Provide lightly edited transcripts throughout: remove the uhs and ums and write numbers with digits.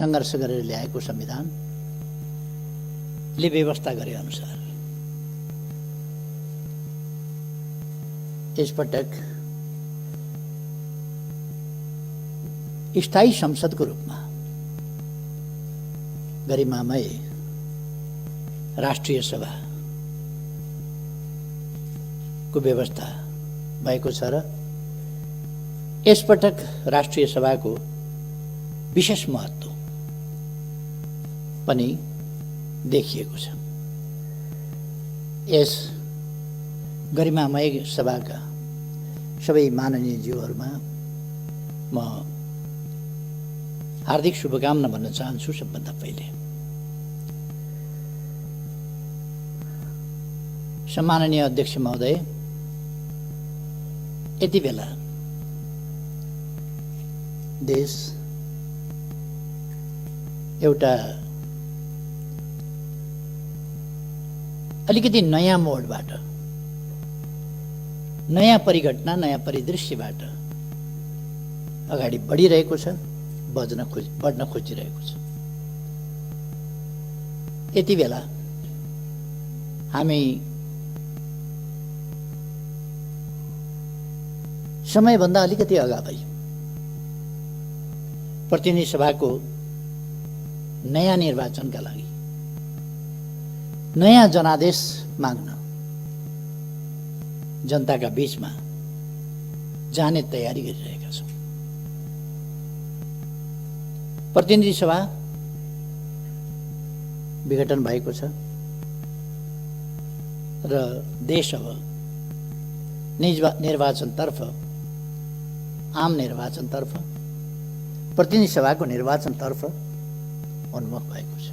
सङ्घर्ष गरेर ल्याएको संविधानले व्यवस्था गरे अनुसार यसपटक स्थायी संसदको रूपमा गरिमामय राष्ट्रिय सभाको व्यवस्था भएको छ र यसपटक राष्ट्रिय सभाको विशेष महत्त्व पनि देखिएको छ। यस गरिमामय सभाका सबै माननीय ज्यूहरूमा म हार्दिक शुभकामना भन्न चाहन्छु। सबभन्दा पहिले सम्माननीय अध्यक्ष महोदय, यति बेला देश एउटा अलिकति नयाँ मोडबाट, नयाँ परिघटना, नयाँ परिदृश्यबाट अगाडि बढिरहेको छ, बढ्न खोजिरहेको छ। यति बेला हामी समयभन्दा अलिकति अगावै प्रतिनिधि सभाको नयाँ निर्वाचनका लागि नयाँ जनादेश माग्न जनताका बीचमा जाने तयारी गरिरहेका छौँ। प्रतिनिधि सभा विघटन भएको छ र देश अब निर्वाचनतर्फ, आम निर्वाचनतर्फ, प्रतिनिधि सभाको निर्वाचनतर्फ उन्मुख भएको छ।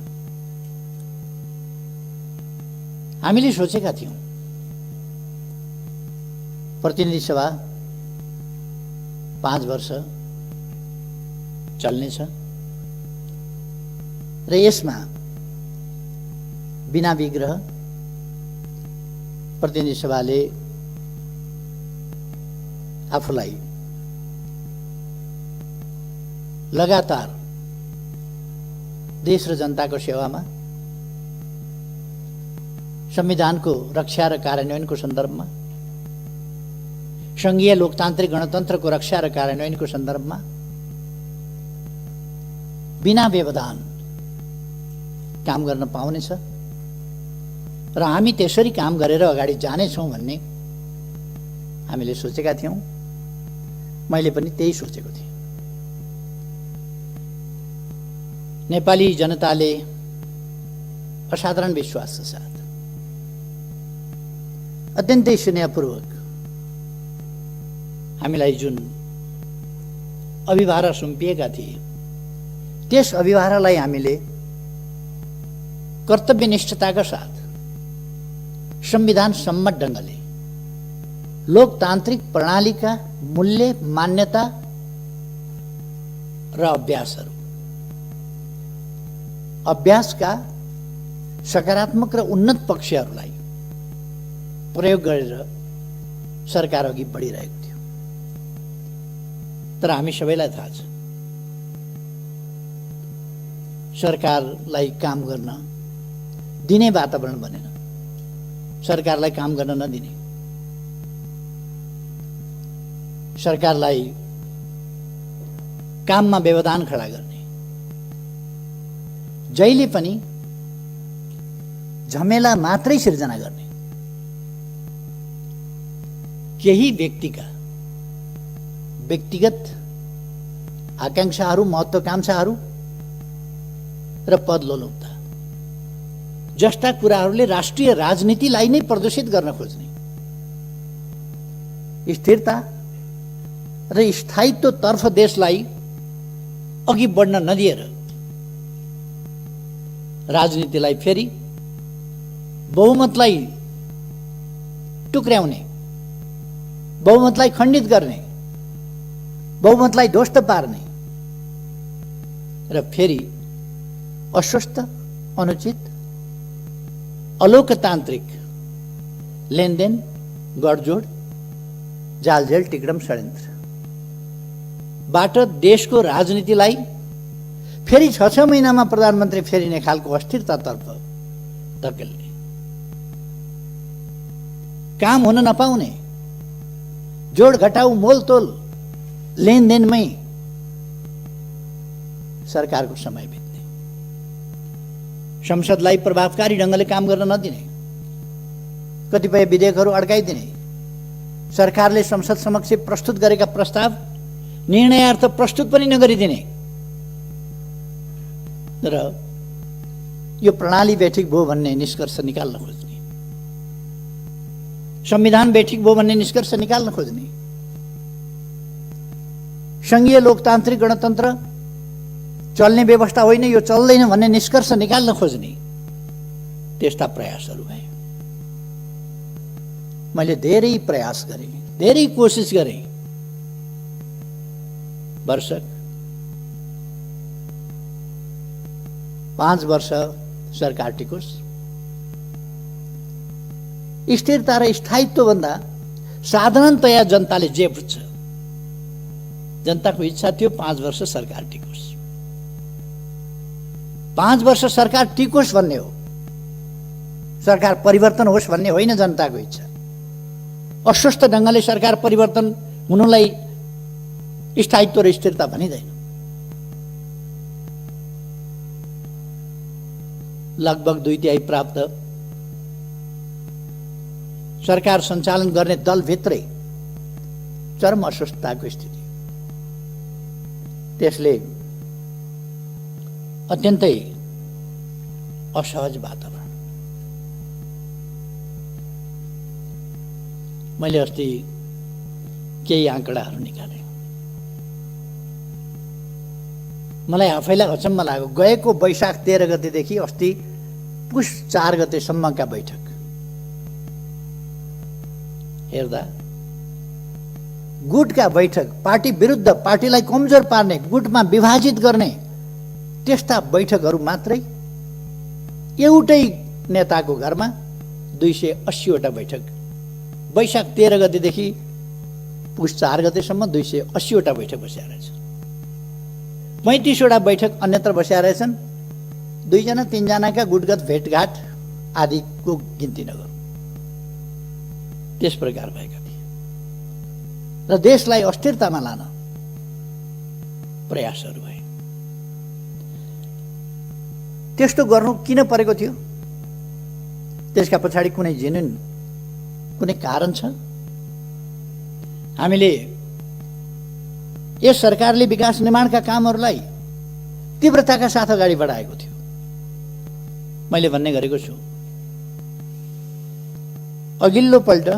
हामीले सोचेका थियौँ प्रतिनिधि सभा 5 वर्ष चल्नेछ र यसमा बिना विग्रह प्रतिनिधि सभाले आफूलाई लगातार देश र जनताको सेवामा, संविधानको रक्षा र कार्यान्वयनको सन्दर्भमा, संघीय लोकतान्त्रिक गणतन्त्रको रक्षा र कार्यान्वयनको सन्दर्भमा बिना व्यवधान काम गर्न पाउनेछ र हामी त्यसरी काम गरेर अगाडि जानेछौँ भन्ने हामीले सोचेका थियौँ। मैले पनि त्यही सोचेको थिएँ। नेपाली जनताले असाधारण विश्वासका साथ, अत्यन्तै स्नेहपूर्वक हामीलाई जुन अभिभारा सुम्पिएका थिए, त्यस अभिभारालाई हामीले कर्तव्यनिष्ठताका साथ संविधान सम्मत ढङ्गले लोकतान्त्रिक प्रणालीका मूल्य, मान्यता र अभ्यासका सकारात्मक र उन्नत पक्षहरूलाई प्रयोग गरेर सरकार अघि बढिरहेको थियो। तर हामी सबैलाई थाहा छ, सरकारलाई काम गर्न दिने वातावरण बनेन। सरकारलाई काम गर्न नदिने, सरकारलाई काममा व्यवधान खडा गर्ने, जहिले पनि झमेला मात्रै सिर्जना गर्ने, केही व्यक्तिका व्यक्तिगत आकांक्षाहरू, महत्त्वाकांक्षाहरू र पदलोलुपता जस्ता कुराहरूले राष्ट्रिय राजनीतिलाई नै प्रदूषित गर्न खोज्ने, स्थिरता र स्थायित्वतर्फ देशलाई अघि बढ्न नदिएर राजनीतिलाई फेरि बहुमतलाई टुक्र्याउने, बहुमतलाई खण्डित गर्ने, बहुमतलाई ध्वस्त पार्ने र फेरि अस्वस्थ, अनुचित, अलोकतान्त्रिक लेनदेन, गठजोड, जालझेल, टिकडम, षड्यन्त्रबाट देशको राजनीतिलाई फेरि 6 महिनामा प्रधानमन्त्री फेरिने खालको अस्थिरतातर्फ धकेल्ने, काम हुन नपाउने, जोड घटाउ मोलतोल लेनदेनमै सरकारको समय बित्ने, संसदलाई प्रभावकारी ढङ्गले काम गर्न नदिने, कतिपय विधेयकहरू अड्काइदिने, सरकारले संसद समक्ष प्रस्तुत गरेका प्रस्ताव निर्णयार्थ प्रस्तुत पनि नगरिदिने र यो प्रणाली बैठक भयो भन्ने निष्कर्ष निकाल्न खोज्ने, संविधान बैठक भयो भन्ने निष्कर्ष निकाल्न खोज्ने, संघीय लोकतान्त्रिक गणतन्त्र चल्ने व्यवस्था होइन, यो चल्दैन भन्ने निष्कर्ष निकाल्न खोज्ने त्यस्ता प्रयासहरू भए। मैले धेरै प्रयास गरेँ, धेरै कोसिस गरेँ। वर्ष 5 वर्ष सरकार टिकोस्। स्थिरता र स्थायित्व भन्दा साधारणतया जनताले जे बुझ्छ, जनताको इच्छा थियो 5 वर्ष सरकार टिकोस्। 5 वर्ष सरकार टिकोस् भन्ने हो, सरकार परिवर्तन होस् भन्ने होइन जनताको इच्छा। अस्वस्थ ढङ्गले सरकार परिवर्तन हुनुलाई स्थायित्व र स्थिरता भनिँदैन। लगभग 2/3 प्राप्त सरकार सञ्चालन गर्ने दलभित्रै चरम अस्वस्थताको स्थिति, त्यसले अत्यन्तै असहज वातावरण। मैले अस्ति केही आँकडाहरू निकालेँ, मलाई आफैलाई अचम्म लाग्यो। गएको वैशाख 13 गतेदेखि अस्ति पुष 4 गतेसम्मका बैठक हेर्दा गुटका बैठक, पार्टी विरुद्ध, पार्टीलाई कमजोर पार्ने, गुटमा विभाजित गर्ने त्यस्ता बैठकहरू मात्रै एउटै नेताको घरमा 280 वटा बैठक, वैशाख 13 गतेदेखि पुष 4 गतेसम्म 280 वटा बैठक बसेका रहेछन्। 35 वटा बैठक अन्यत्र बसेका रहेछन्। 2 3 जनाका गुटगत भेटघाट आदिको गिन्ती नगरौँ, त्यस प्रकार भएका थिए र देशलाई अस्थिरतामा लान प्रयासहरू भए। त्यस्तो गर्नु किन परेको थियो? त्यसका पछाडि कुनै जेन्युन कुनै कारण छ? हामीले यस सरकारले विकास निर्माणका कामहरूलाई तीव्रताका साथ अगाडि बढाएको थियो। मैले भन्ने गरेको छु, अघिल्लो पल्ट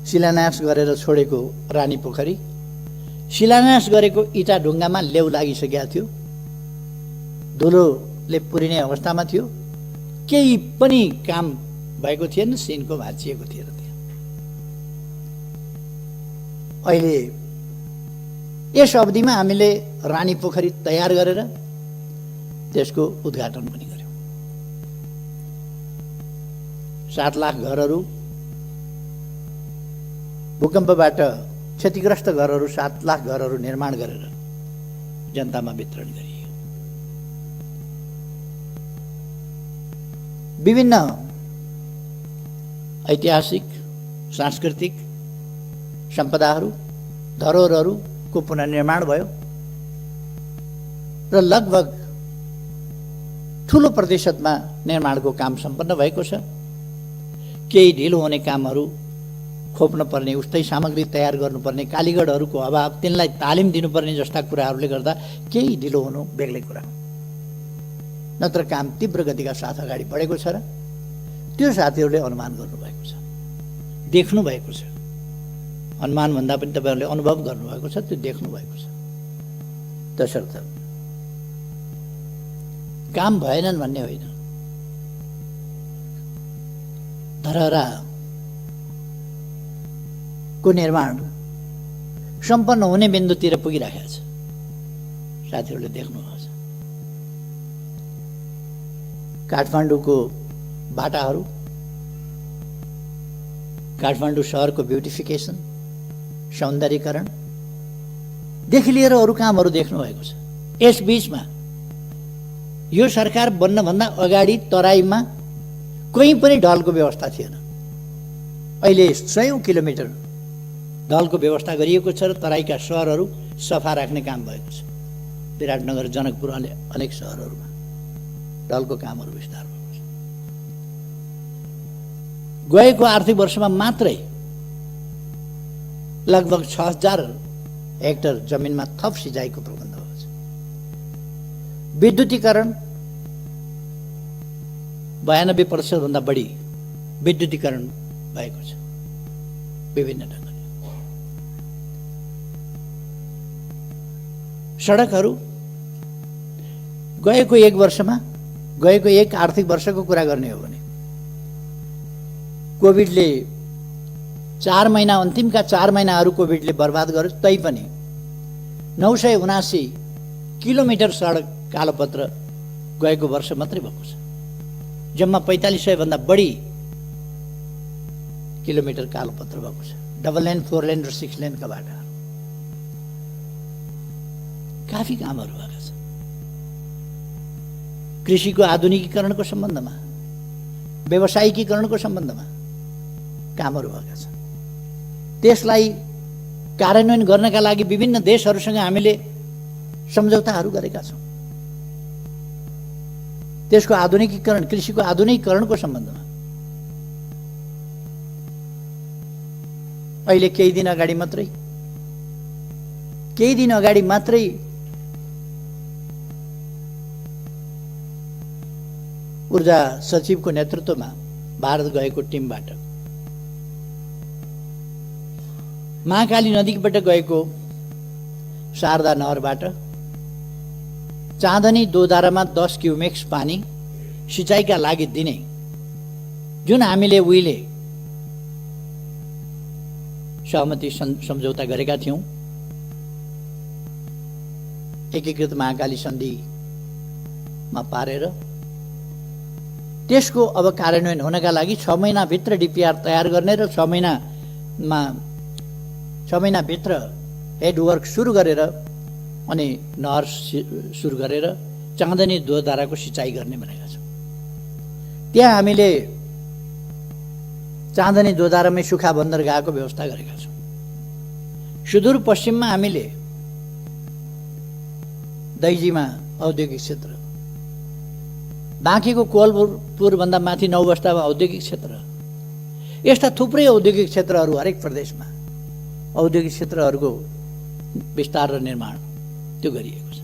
शिलान्यास गरेर छोडेको रानी पोखरी शिलान्यास गरेको इटा ढुङ्गामा लेउ लागिसकेका थियो, धुलोले पुरिने अवस्थामा थियो, केही पनि काम भएको थिएन, सिनको भाँचिएको थिएन त्यहाँ। अहिले यस अवधिमा हामीले रानी पोखरी तयार गरेर त्यसको उद्घाटन पनि गर्यौँ। 7 लाख घरहरू, भूकम्पबाट क्षतिग्रस्त घरहरू, 7 लाख घरहरू निर्माण गरेर जनतामा वितरण गरियो। विभिन्न ऐतिहासिक, सांस्कृतिक सम्पदाहरू, धरोहरहरूको पुनर्निर्माण भयो र लगभग ठुलो प्रतिशतमा निर्माणको काम सम्पन्न भएको छ। केही ढिलो हुने कामहरू खोप्न पर्ने, उस्तै सामग्री तयार गर्नुपर्ने, कालीगढहरूको अभाव, तिनलाई तालिम दिनुपर्ने जस्ता कुराहरूले गर्दा केही ढिलो हुनु बेग्लै कुरा हो। नत्र काम तीव्र गतिका साथ अगाडि बढेको छ र त्यो साथीहरूले अनुमान गर्नुभएको छ, देख्नु भएको छ। अनुमान भन्दा पनि तपाईँहरूले अनुभव गर्नुभएको छ, त्यो देख्नु भएको छ। तसर्थ काम भएनन् भन्ने होइन, धरहराको निर्माण सम्पन्न हुने बिन्दुतिर पुगिरहेको छ, साथीहरूले देख्नुभएको छ। काठमाडौँको बाटाहरू, काठमाडौँ सहरको ब्युटिफिकेसन, सौन्दर्यीकरणदेखि लिएर अरू कामहरू देख्नुभएको छ। यस बीचमा यो सरकार बन्नभन्दा अगाडि तराईमा कहीँ पनि ढलको व्यवस्था थिएन। अहिले 100 किलोमिटर ढलको व्यवस्था गरिएको छ र तराईका सहरहरू सफा राख्ने काम भएको छ। विराटनगर, जनकपुर, अनेक सहरहरूमा ढलको कामहरू विस्तार भएको छ। गएको आर्थिक वर्षमा मात्रै लगभग 6000 हेक्टर जमिनमा थप सिँचाइको प्रबन्ध भएको छ। विद्युतीकरण 92% भन्दा बढी विद्युतीकरण भएको छ विभिन्न ढङ्गले। सडकहरू गएको एक वर्षमा, गएको एक आर्थिक वर्षको कुरा गर्ने हो भने कोभिडले 4 महिना, अन्तिमका 4 महिनाहरू कोभिडले बर्बाद गर्यो, तैपनि 979 किलोमिटर सडक कालोपत्र गएको वर्ष मात्रै भएको छ। जम्मा 4500 भन्दा बढी किलोमिटर कालोपत्र भएको छ। डबल लेन, 4 लेन र 6 लेनका बाटाहरू, काफी कामहरू भएका छन्। कृषिको आधुनिकीकरणको सम्बन्धमा, व्यावसायिकीकरणको सम्बन्धमा कामहरू भएका छन्। त्यसलाई कार्यान्वयन गर्नका लागि विभिन्न देशहरूसँग हामीले सम्झौताहरू गरेका छौँ। त्यसको आधुनिकीकरण, कृषिको आधुनिकीकरणको सम्बन्धमा अहिले केही दिन अगाडि मात्रै ऊर्जा सचिवको नेतृत्वमा भारत गएको टिमबाट महाकाली नदीबाट गएको शारदा नहरबाट चाँदनी दोधारामा 10 क्युमेक्स पानी सिँचाइका लागि दिने जुन हामीले उहिले सहमति सम्झौता गरेका थियौँ, एकीकृत महाकाली सन्धिमा पारेर त्यसको अब कार्यान्वयन हुनका लागि 6 महिनाभित्र डिपिआर तयार गर्ने र 6 महिनाभित्र हेडवर्क सुरु गरेर अनि नहर सुरु गरेर चाँदनी दोधाराको सिँचाइ गर्ने भनेका छौँ। त्यहाँ हामीले चाँदनी दोधारामै सुखा बन्दरगाहको व्यवस्था गरेका छौँ। सुदूरपश्चिममा हामीले दैजीमा औद्योगिक क्षेत्र, बाँकीको कोलपुरभन्दा माथि 9 बस्तामा औद्योगिक क्षेत्र, यस्ता थुप्रै औद्योगिक क्षेत्रहरू हरेक प्रदेशमा औद्योगिक क्षेत्रहरूको विस्तार र निर्माण त्यो गरिएको छ।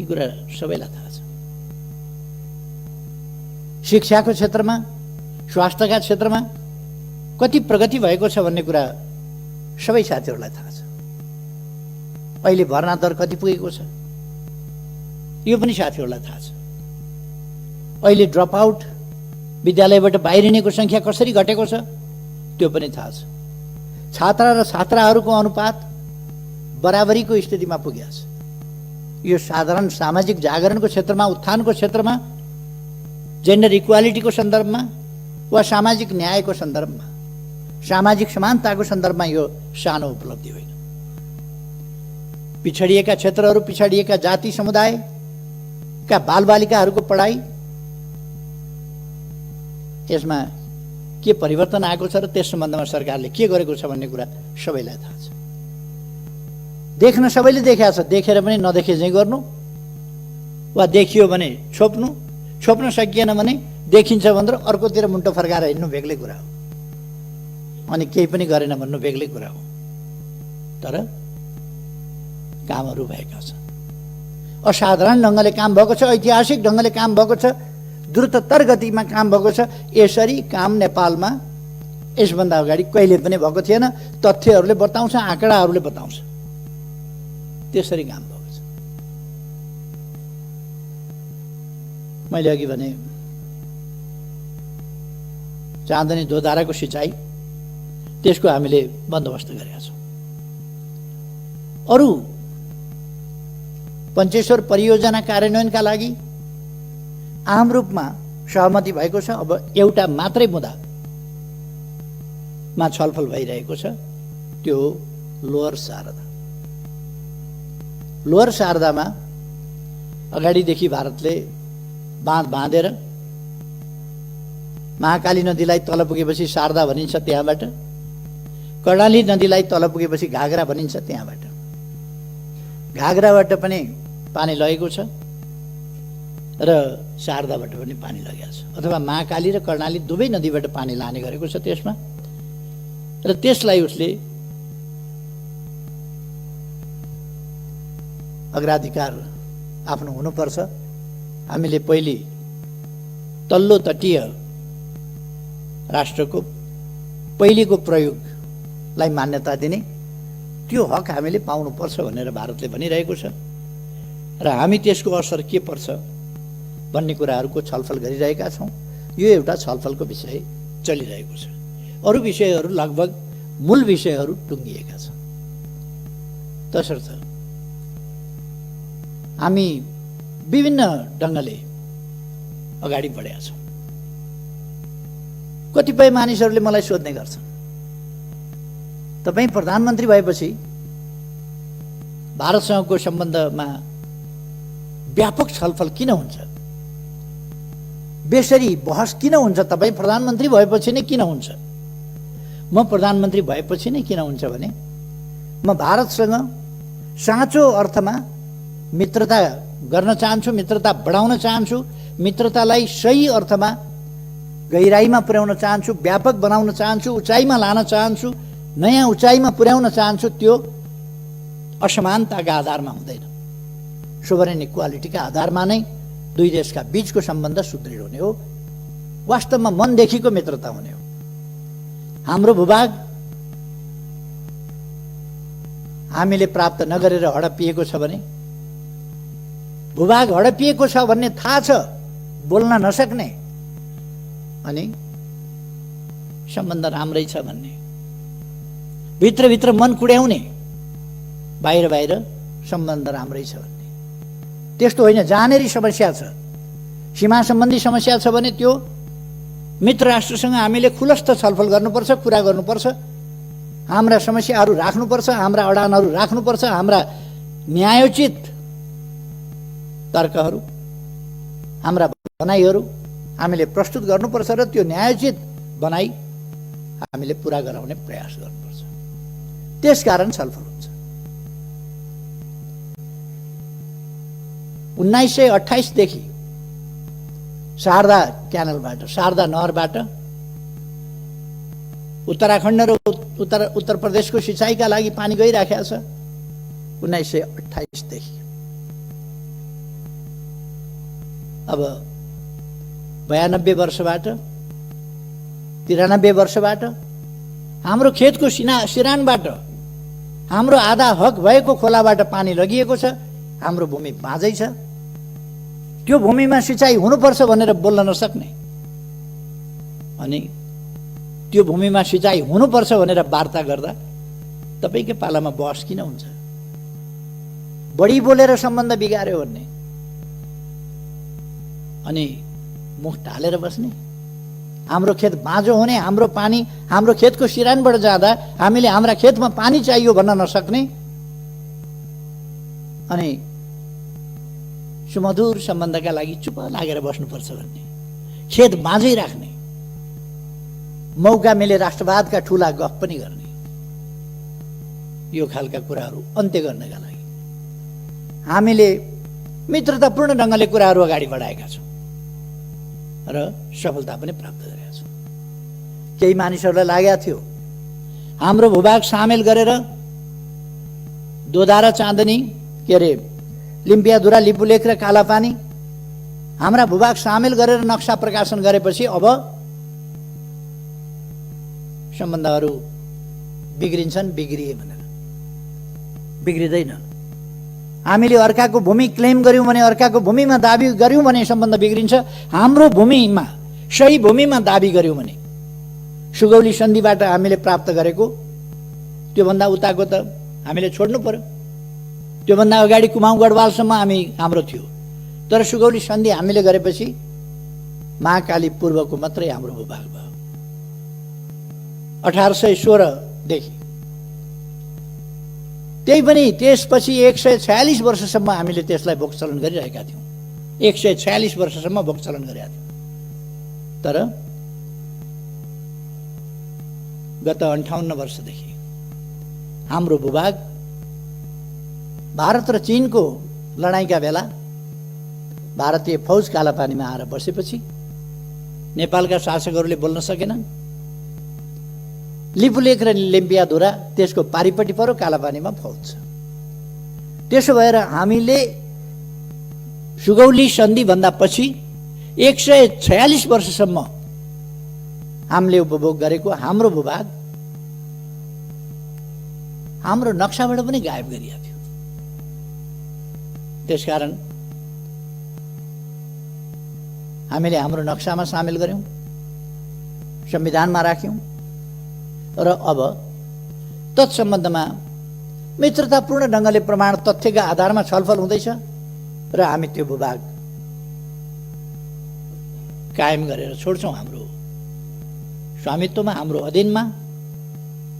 यी कुरा सबैलाई थाहा छ। शिक्षाको क्षेत्रमा, स्वास्थ्यका क्षेत्रमा कति प्रगति भएको छ भन्ने कुरा सबै साथीहरूलाई थाहा छ। अहिले भर्ना दर कति पुगेको छ यो पनि साथीहरूलाई थाहा छ। अहिले ड्रप आउट, विद्यालयबाट बाहिरिनेको सङ्ख्या कसरी घटेको छ त्यो पनि थाहा छ। छात्रा र छात्राहरूको अनुपात बराबरीको स्थितिमा पुगेको छ। यो साधारण सामाजिक जागरणको क्षेत्रमा, उत्थानको क्षेत्रमा, जेन्डर इक्वालिटीको सन्दर्भमा वा सामाजिक न्यायको सन्दर्भमा, सामाजिक समानताको सन्दर्भमा यो सानो उपलब्धि होइन। पिछडिएका क्षेत्रहरू, पिछडिएका जाति समुदायका बालबालिकाहरूको पढाइ, यसमा के परिवर्तन आएको छ र त्यस सम्बन्धमा सरकारले के गरेको छ भन्ने कुरा सबैलाई थाहा छ। देख्न सबैले देखेका छ, देखेर पनि नदेखे चाहिँ गर्नु वा देखियो भने छोप्न सकिएन भने देखिन्छ भनेर अर्कोतिर मुन्टो फर्काएर हिँड्नु बेग्लै कुरा हो, अनि केही पनि गरेन भन्नु बेग्लै कुरा हो। तर कामहरू भएका छन्, असाधारण ढङ्गले काम भएको छ, ऐतिहासिक ढङ्गले काम भएको छ, द्रुततर गतिमा काम भएको छ। यसरी काम नेपालमा यसभन्दा अगाडि कहिले पनि भएको थिएन। तथ्यहरूले बताउँछ, आँकडाहरूले बताउँछ, त्यसरी काम भएको छ। मैले अघि भने चाँदनी दोधाराको सिँचाइ, त्यसको हामीले बन्दोबस्त गरेका छौँ। अरू पञ्चेश्वर परियोजना कार्यान्वयनका लागि आम रूपमा सहमति भएको छ। अब एउटा मात्रै मुद्दामा छलफल भइरहेको छ, त्यो लोअर शारदा। लोअर शारदामा अगाडिदेखि भारतले बाँध बाँधेर महाकाली नदीलाई तल पुगेपछि शारदा भनिन्छ, त्यहाँबाट कर्णाली नदीलाई तल पुगेपछि घागरा भनिन्छ, त्यहाँबाट घागराबाट पनि पानी लगेको छ र शारदाबाट पनि पानी लगेको छ, अथवा महाकाली र कर्णाली दुवै नदीबाट पानी लाने गरेको छ त्यसमा। र त्यसलाई उसले अग्राधिकार आफ्नो हुनुपर्छ। हामीले पहिले तल्लो तटीय राष्ट्रको पहिलेको प्रयोगलाई मान्यता दिने त्यो हक हामीले पाउनुपर्छ भनेर भारतले भनिरहेको छ र हामी त्यसको असर के पर्छ भन्ने कुराहरूको छलफल गरिरहेका छौँ। यो एउटा छलफलको विषय चलिरहेको छ। अरू विषयहरू लगभग मूल विषयहरू टुङ्गिएका छन्। तसर्थ हामी विभिन्न ढङ्गले अगाडि बढेका छौँ। कतिपय मानिसहरूले मलाई सोध्ने गर्छन्, तपाईँ प्रधानमन्त्री भएपछि भारतसँगको सम्बन्धमा व्यापक छलफल किन हुन्छ, बेसरी बहस किन हुन्छ, तपाईँ प्रधानमन्त्री भएपछि नै किन हुन्छ? म प्रधानमन्त्री भएपछि नै किन हुन्छ भने म भारतसँग साँचो अर्थमा मित्रता गर्न चाहन्छु, मित्रता बढाउन चाहन्छु, मित्रतालाई सही अर्थमा गहिराईमा पुर्याउन चाहन्छु, व्यापक बनाउन चाहन्छु, उचाइमा लान चाहन्छु, नयाँ उचाइमा पुर्याउन चाहन्छु। त्यो असमानताका आधारमा हुँदैन, सोभरेन इक्वालिटीका आधारमा नै दुई देशका बीचको सम्बन्ध सुदृढ हुने हो, वास्तवमा मनदेखिको मित्रता हुने हो। हाम्रो भूभाग हामीले प्राप्त नगरेर हडपिएको छ भने, भूभाग हडपिएको छ भन्ने थाहा छ, बोल्न नसक्ने, अनि सम्बन्ध राम्रै छ भन्ने, भित्रभित्र मन कुड्याउने, बाहिर बाहिर सम्बन्ध राम्रै छ भन्ने, त्यस्तो होइन। जहाँनेरि समस्या छ, सीमा सम्बन्धी समस्या छ भने त्यो मित्र राष्ट्रसँग हामीले खुलस्त छलफल गर्नुपर्छ, कुरा गर्नुपर्छ, हाम्रा समस्याहरू राख्नुपर्छ, हाम्रा अडानहरू राख्नुपर्छ, हाम्रा न्यायोचित तर्कहरू, हाम्रा भनाइहरू हामीले प्रस्तुत गर्नुपर्छ र त्यो न्यायोचित भनाइ हामीले पुरा गराउने प्रयास गर्नुपर्छ। त्यसकारण छलफल हुन्छ। 1928 देखि शारदा क्यानलबाट, शारदा नहरबाट उत्तराखण्ड र उत्तर प्रदेशको सिँचाइका लागि पानी गइराखेको छ 1928 देखि। अब 92 वर्षबाट 93 वर्षबाट हाम्रो खेतको सिरानबाट हाम्रो आधा हक भएको खोलाबाट पानी लगिएको छ। हाम्रो भूमि बाँझै छ, त्यो भूमिमा सिँचाइ हुनुपर्छ भनेर बोल्न नसक्ने, अनि त्यो भूमिमा सिँचाइ हुनुपर्छ भनेर वार्ता गर्दा तपाईँकै पालामा बहस किन हुन्छ? बढी बोलेर सम्बन्ध बिगार्यो भन्ने, अनि मुख ढालेर बस्ने, हाम्रो खेत बाँझो हुने, हाम्रो पानी हाम्रो खेतको सिरानबाट जाँदा हामीले हाम्रा खेतमा पानी चाहियो भन्न नसक्ने, अनि सुमधुर सम्बन्धका लागि चुप लागेर बस्नुपर्छ भन्ने, खेत बाँझै राख्ने, मौका मिले राष्ट्रवादका ठुला गफ पनि गर्ने, यो खालका कुराहरू अन्त्य गर्नका लागि हामीले मित्रतापूर्ण ढङ्गले कुराहरू अगाडि बढाएका छौँ र सफलता पनि प्राप्त गरेका छौँ। केही मानिसहरूलाई लागेको थियो हाम्रो भूभाग सामेल गरेर दोधारा, चाँदनी, के अरे लिम्पियाधुरा, लिपुलेख र कालापानी हाम्रा भूभाग सामेल गरेर नक्सा प्रकाशन गरेपछि अब सम्बन्धहरू बिग्रिन्छन्। बिग्रिए भनेर बिग्रिँदैन। हामीले अर्काको भूमि क्लेम गर्यौँ भने, अर्काको भूमिमा दाबी गर्यौँ भने सम्बन्ध बिग्रिन्छ। हाम्रो भूमिमा, सही भूमिमा दाबी गर्यौँ भने, सुगौली सन्धिबाट हामीले प्राप्त गरेको त्योभन्दा उताको त हामीले छोड्नु पर्यो। त्योभन्दा अगाडि कुमाउँ गढवालसम्म हाम्रो थियो, तर सुगौली सन्धि हामीले गरेपछि महाकाली पूर्वको मात्रै हाम्रो भूभाग भयो। 1816 देखि त्यही पनि त्यसपछि 146 वर्षसम्म हामीले त्यसलाई भोगचलन गरिरहेका थियौँ। 146 वर्षसम्म भोगचलन गरेका थियौँ। तर गत 58 वर्षदेखि हाम्रो भूभाग भारत र चीनको लडाईँका बेला भारतीय फौज कालापानीमा आएर बसेपछि नेपालका शासकहरूले बोल्न सकेनन्। लिपुलेख र लेम्पियाधुरा त्यसको पारिपट्टि पर्यो, कालापानीमा फौज छ। त्यसो भएर हामीले सुगौली सन्धिभन्दा पछि 146 वर्षसम्म हामीले उपभोग गरेको हाम्रो भूभाग हाम्रो नक्साबाट पनि गायब गरिएको थियो। त्यसकारण हामीले हाम्रो नक्सामा सामेल गर्यौं, संविधानमा राख्यौं र अब तत्सम्बन्धमा मित्रतापूर्ण ढङ्गले प्रमाण तथ्यका आधारमा छलफल हुँदैछ र हामी त्यो भूभाग कायम गरेर छोड्छौं। हाम्रो स्वामित्वमा, हाम्रो अधीनमा,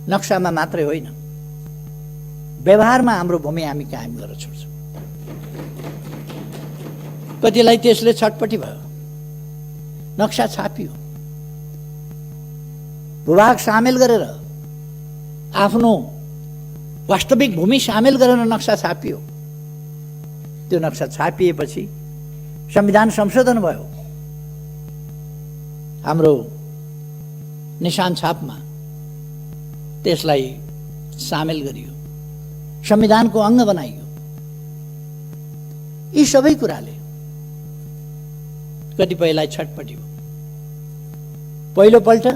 नक्सामा मात्रै होइन, व्यवहारमा हाम्रो भूमि हामी कायम गरेर छोड्छौं। कतिलाई त्यसले छटपटी भयो, नक्सा छापियो, भूभाग सामेल गरेर आफ्नो वास्तविक भूमि सामेल गरेर नक्सा छापियो। त्यो नक्सा छापिएपछि संविधान संशोधन भयो। हाम्रो निशान छापमा त्यसलाई सामेल गरियो, संविधानको अंग बनाइयो। यी सबै कुराले कतिपयलाई छटपटी हो। पहिलो पल्ट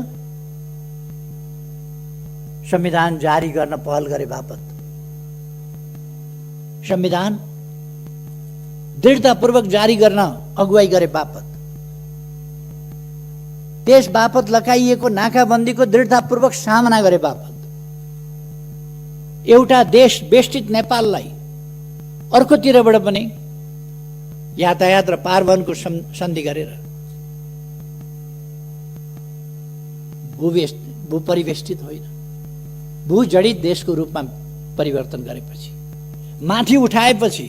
संविधान जारी गर्न पहल गरे बापत, संविधान दृढतापूर्वक जारी गर्न अगुवाई गरे बापत, त्यस बापत लगाइएको नाकाबन्दीको दृढतापूर्वक सामना गरे बापत, एउटा देश बेष्टित नेपाललाई अर्कोतिरबाट पनि यातायात र पारवहनको सन्धि गरेर भूपरिवेष्टित होइन, भूजडित देशको रूपमा परिवर्तन गरेपछि, माथि उठाएपछि,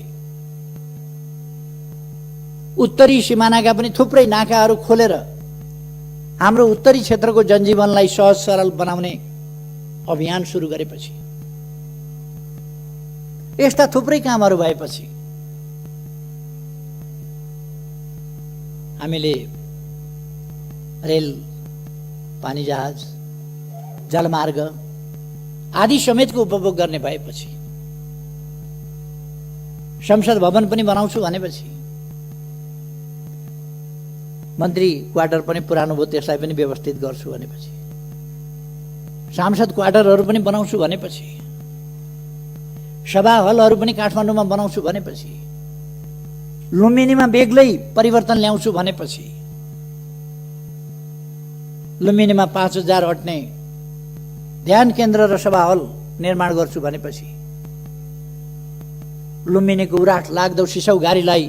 उत्तरी सिमानाका पनि थुप्रै नाकाहरू खोलेर हाम्रो उत्तरी क्षेत्रको जनजीवनलाई सहज सरल बनाउने अभियान सुरु गरेपछि, यस्ता थुप्रै कामहरू भएपछि हामीले रेल, पानी जहाज, जलमार्ग आदि समेतको उपभोग गर्ने भएपछि, संसद भवन पनि बनाउँछु भनेपछि, मन्त्री क्वार्टर पनि पुरानो भयो त्यसलाई पनि व्यवस्थित गर्छु भनेपछि, सांसद क्वार्टरहरू पनि बनाउँछु भनेपछि, सभा हलहरू पनि काठमाडौँमा बनाउँछु भनेपछि, लुम्बिनीमा बेग्लै परिवर्तन ल्याउँछु भनेपछि, लुम्बिनीमा 5000 अट्ने ध्यान केन्द्र र सभा हल निर्माण गर्छु भनेपछि, लुम्बिनीको उराट लाग्दो सिसौ गारीलाई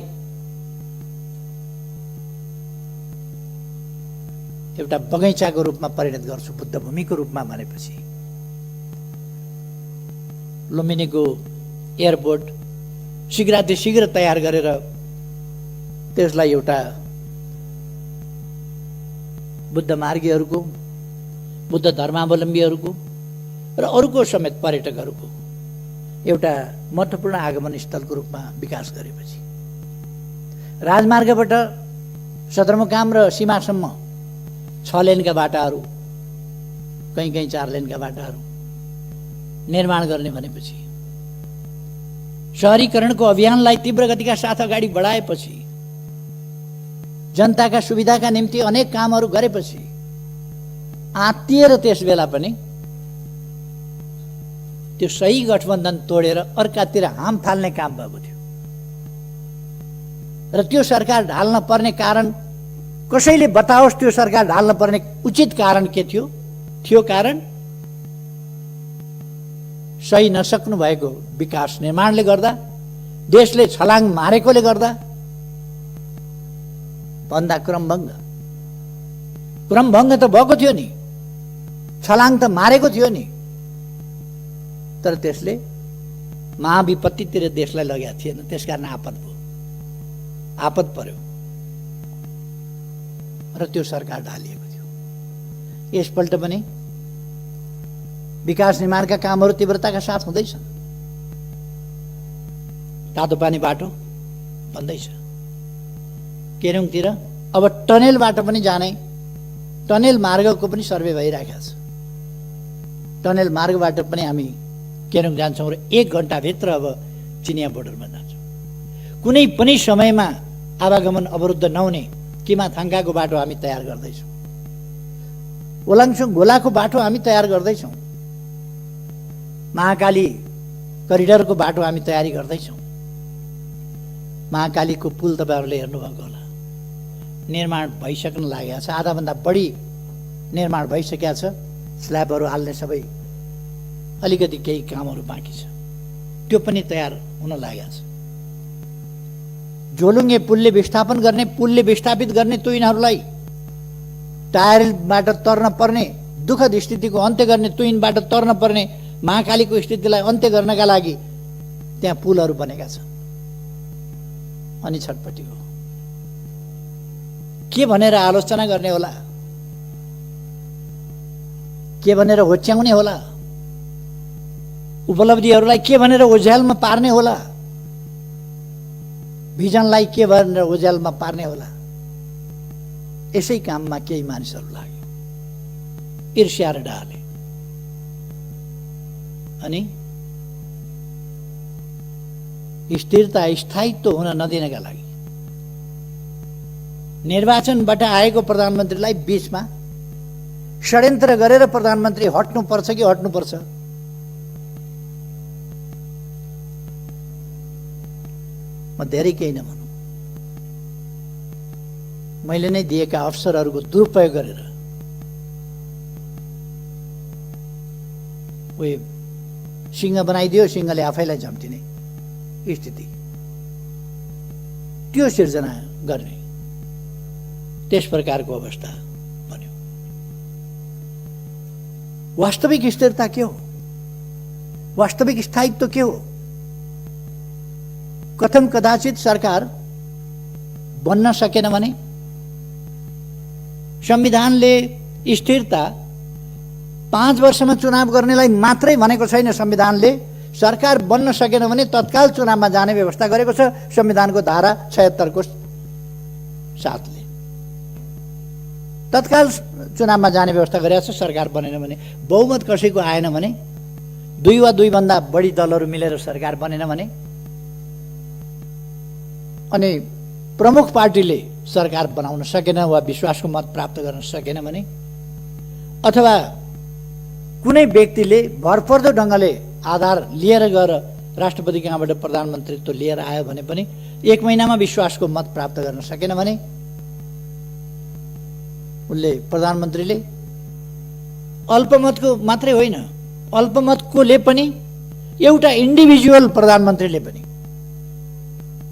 एउटा बगैँचाको रूपमा परिणत गर्छु, बुद्ध भूमिको रूपमा भनेपछि, लुम्बिनीको एयरपोर्ट शीघ्र तयार गरेर त्यसलाई एउटा बुद्ध मार्गीहरूको, बुद्ध धर्मावलम्बीहरूको र अरूको समेत पर्यटकहरूको एउटा महत्त्वपूर्ण आगमन स्थलको रूपमा विकास गरेपछि, राजमार्गबाट सदरमुकाम र सीमासम्म 6 लेनका बाटाहरू, कहीँ 4 लेनका बाटाहरू निर्माण गर्ने भनेपछि, शहरीकरणको अभियानलाई तीव्र गतिका साथ अगाडि बढाएपछि, जनताका सुविधाका निम्ति अनेक कामहरू गरेपछि, आत्तिएर त्यस बेला पनि त्यो सही गठबन्धन तोडेर अर्कातिर हाम फाल्ने काम भएको थियो र त्यो सरकार ढाल्न पर्ने कारण कसैले बताओस्। त्यो सरकार ढाल्न पर्ने उचित कारण के थियो? थियो कारण सही नसक्नु भएको विकास निर्माणले गर्दा, देशले छलाङ मारेकोले गर्दा भन्दा क्रमभङ्ग त भएको थियो नि, छलाङ त मारेको थियो नि, तर त्यसले महाविपत्तितिर देशलाई लगेका थिएन, त्यसकारण आपद पर्यो र त्यो सरकार ढालिएको थियो। यसपल्ट पनि विकास निर्माणका कामहरू तीव्रताका साथ हुँदैछन्। तातो पानी बाटो बन्दैछ। केरुङतिर अब टनेलबाट पनि जाने, टनेल मार्गको पनि सर्वे भइरहेको छ। टनेल मार्गबाट पनि हामी केरुङ जान्छौँ र 1 घण्टाभित्र अब चिनिया बोर्डरमा जान्छौँ। कुनै पनि समयमा आवागमन अवरुद्ध नहुने किमाथाङ्गाको बाटो हामी तयार गर्दैछौँ। ओलाङचुङ घोलाको बाटो हामी तयार गर्दैछौँ। महाकाली करिडरको बाटो हामी तयारी गर्दैछौँ। महाकालीको पुल तपाईँहरूले हेर्नुभएको होला, निर्माण भइसक्न लागेको छ। आधाभन्दा बढी निर्माण भइसकेको छ। स्ल्याबहरू हाल्ने सबै अलिकति केही कामहरू बाँकी छ, त्यो पनि तयार हुन लागेको छ। झोलुङ्गे पुलले विस्थापित गर्ने तुइनहरूलाई टायरबाट तर्न पर्ने, दुःखद स्थितिको अन्त्य गर्ने, तुइनबाट तर्न पर्ने महाकालीको स्थितिलाई अन्त्य गर्नका लागि त्यहाँ पुलहरू बनेका छन्। अनि छटपटी हो, के भनेर आलोचना गर्ने होला, के भनेर होच्याउने होला, उपलब्धिहरूलाई के भनेर ओझ्यालमा पार्ने होला, भिजनलाई के भनेर ओझ्यालमा पार्ने होला। यसै काममा केही मानिसहरू लाग्यो, ईर्ष्या र डाहले। अनि स्थिरता स्थायित्व हुन नदिनका लागि निर्वाचनबाट आएको प्रधानमन्त्रीलाई बीचमा षड्यन्त्र गरेर प्रधानमन्त्री हट्नुपर्छ कि हट्नुपर्छ, म धेरै केही नभनौँ। मैले नै दिएका अवसरहरूको दुरुपयोग गरेर सिंह बनाइदियो, सिंहले आफैलाई झम्टिने स्थिति, त्यो सिर्जना गर्ने, त्यस प्रकारको अवस्था बन्यो। वास्तविक स्थिरता के हो, वास्तविक स्थायित्व के हो? कथम कदाचित सरकार बन्न सकेन भने संविधानले स्थिरता 5 वर्षमा चुनाव गर्नेलाई मात्रै भनेको छैन। संविधानले सरकार बन्न सकेन भने तत्काल चुनावमा जाने व्यवस्था गरेको छ संविधानको धारा 76 को साथले। तत्काल चुनावमा जाने व्यवस्था गरेको छ। सरकार बनेन भने, बहुमत कसैको आएन भने, 2 वा 2 भन्दा बढी दलहरू मिलेर सरकार बनेन भने, अनि प्रमुख पार्टीले सरकार बनाउन सकेन वा विश्वासको मत प्राप्त गर्न सकेन भने, अथवा कुनै व्यक्तिले भरपर्दो ढङ्गले आधार लिएर गएर राष्ट्रपति कहाँबाट प्रधानमन्त्रीत्व लिएर आयो भने पनि 1 महिनामा विश्वासको मत प्राप्त गर्न सकेन भने उनले, प्रधानमन्त्रीले अल्पमतको मात्रै होइन, अल्पमतकोले पनि, एउटा इन्डिभिजुअल प्रधानमन्त्रीले पनि,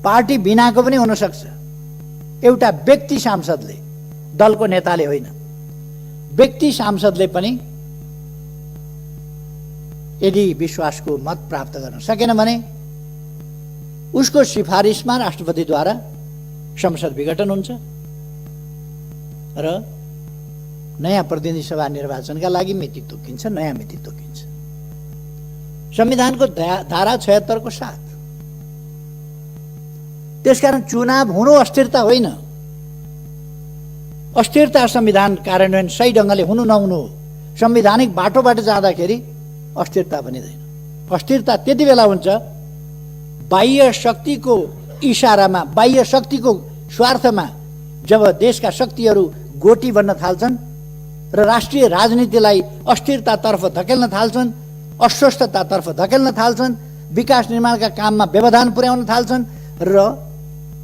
पार्टी बिनाको पनि हुन सक्छ, एउटा व्यक्ति सांसदले, दलको नेताले होइन, व्यक्ति सांसदले पनि यदि विश्वासको मत प्राप्त गर्न सकेन भने उसको सिफारिसमा राष्ट्रपतिद्वारा संसद विघटन हुन्छ र नयाँ प्रतिनिधि सभा निर्वाचनका लागि मिति तोकिन्छ, नयाँ मिति तोकिन्छ संविधानको धारा 76 को साथ। त्यसकारण चुनाव हुनु अस्थिरता होइन, अस्थिरता संविधान कार्यान्वयन सही ढङ्गले हुनु नहुनु हो। संवैधानिक बाटोबाट जाँदाखेरि अस्थिरता बनिँदैन। अस्थिरता त्यति बेला हुन्छ बाह्य शक्तिको इशारामा, बाह्य शक्तिको स्वार्थमा, जब देशका शक्तिहरू गोटी बन्न थाल्छन् र राष्ट्रिय राजनीतिलाई अस्थिरतातर्फ धकेल्न थाल्छन्, अस्वस्थतातर्फ धकेल्न थाल्छन्, विकास निर्माणका काममा व्यवधान पुर्याउन थाल्छन् र